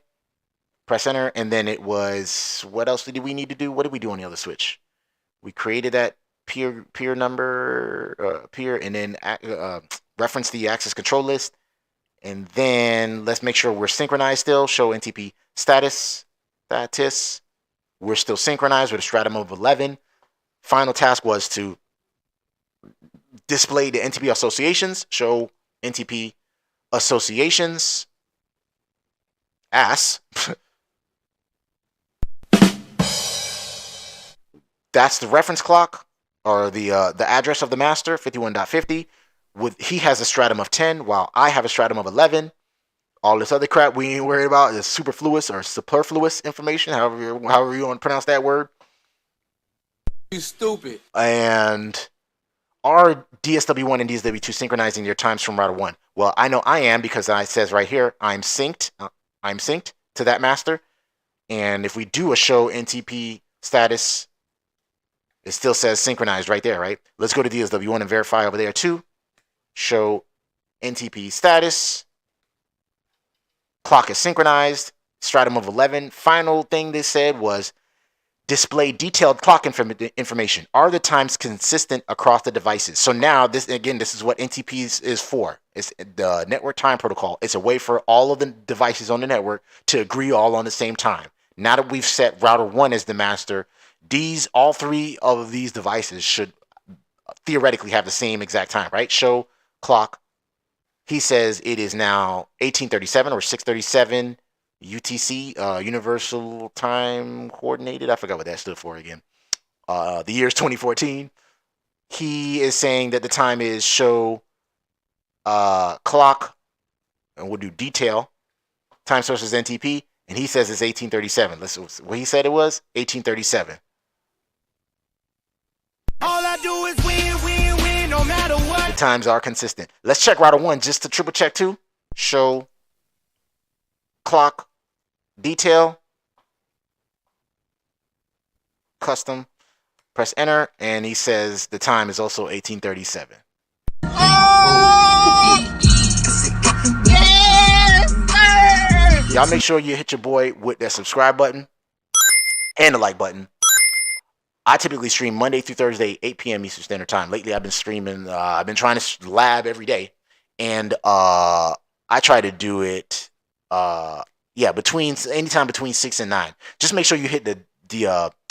Press enter. And then it was, what else did we need to do? What did we do on the other switch? We created that peer number, peer, and then reference the access control list. And then let's make sure we're synchronized still. Show NTP status. We're still synchronized with a stratum of 11. Final task was to display the NTP associations. Show NTP associations. That's the reference clock, or the address of the master, 51.50. He has a stratum of 10, while I have a stratum of 11. All this other crap we ain't worried about is superfluous or superfluous information, however you want to pronounce that word. You stupid. And are DSW1 and DSW2 synchronizing their times from router 1? Well, I know I am, because it says right here, I'm synced to that master. And if we do a show NTP status, it still says synchronized right there, right? Let's go to DSW1 and verify over there too. Show NTP status. Clock is synchronized. Stratum of 11. Final thing they said was display detailed clock information. Are the times consistent across the devices? So now, this is what NTP is for. It's the network time protocol. It's a way for all of the devices on the network to agree all on the same time. Now that we've set router 1 as the master, all three of these devices should theoretically have the same exact time, right? Show clock. He says it is now 1837 or 637 UTC, Universal Time Coordinated. I forgot what that stood for again. The year is 2014. He is saying that the time is show clock, and we'll do detail. Time source is NTP, and he says it's 1837. Listen, what he said it was 1837. All I do is win, no matter what. The times are consistent. Let's check router 1 just to triple check too. Show clock, detail, custom, press enter, and he says the time is also 1837. Y'all make sure you hit your boy with that subscribe button and the like button. I typically stream Monday through Thursday, 8 p.m. Eastern Standard Time. Lately, I've been streaming. I've been trying to lab every day, and I try to do it. Anytime between 6 and 9. Just make sure you hit the.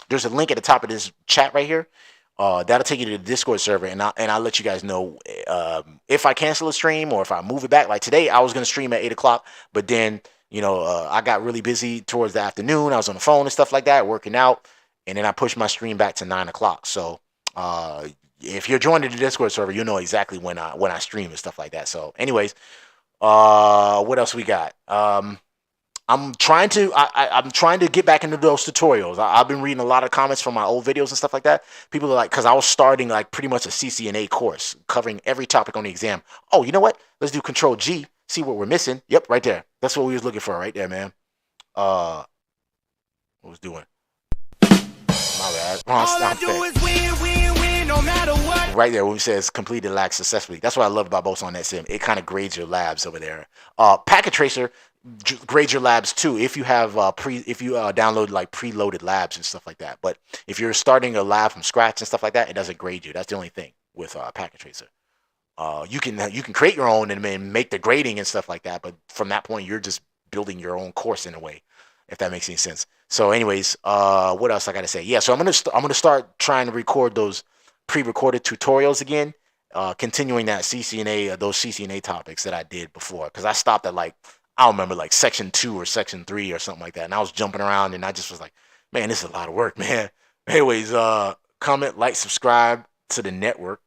There's a link at the top of this chat right here. That'll take you to the Discord server, and I'll let you guys know if I cancel a stream or if I move it back. Like today, I was gonna stream at 8 o'clock, but then I got really busy towards the afternoon. I was on the phone and stuff like that, working out. And then I pushed my stream back to 9 o'clock. So if you're joining the Discord server, you know exactly when I stream and stuff like that. So anyways, what else we got? I'm trying to get back into those tutorials. I've been reading a lot of comments from my old videos and stuff like that. People are like, because I was starting like pretty much a CCNA course covering every topic on the exam. Oh, you know what? Let's do Control G. See what we're missing. Yep, right there. That's what we was looking for right there, man. What was doing? My bad. All I do is win, no matter what. Right there, when it says completed labs successfully. That's what I love about Boson NetSim. It kind of grades your labs over there. Packet Tracer grades your labs too if you have download like preloaded labs and stuff like that. But if you're starting a lab from scratch and stuff like that, it doesn't grade you. That's the only thing with Packet Tracer. You can create your own and then make the grading and stuff like that. But from that point, you're just building your own course in a way, if that makes any sense. So anyways, what else I gotta say? Yeah, so I'm gonna start trying to record those pre-recorded tutorials again, continuing that CCNA, those CCNA topics that I did before, because I stopped at like, I don't remember, like section 2 or section 3 or something like that, and I was jumping around and I just was like, man, this is a lot of work, man. Anyways, comment, like, subscribe to the network.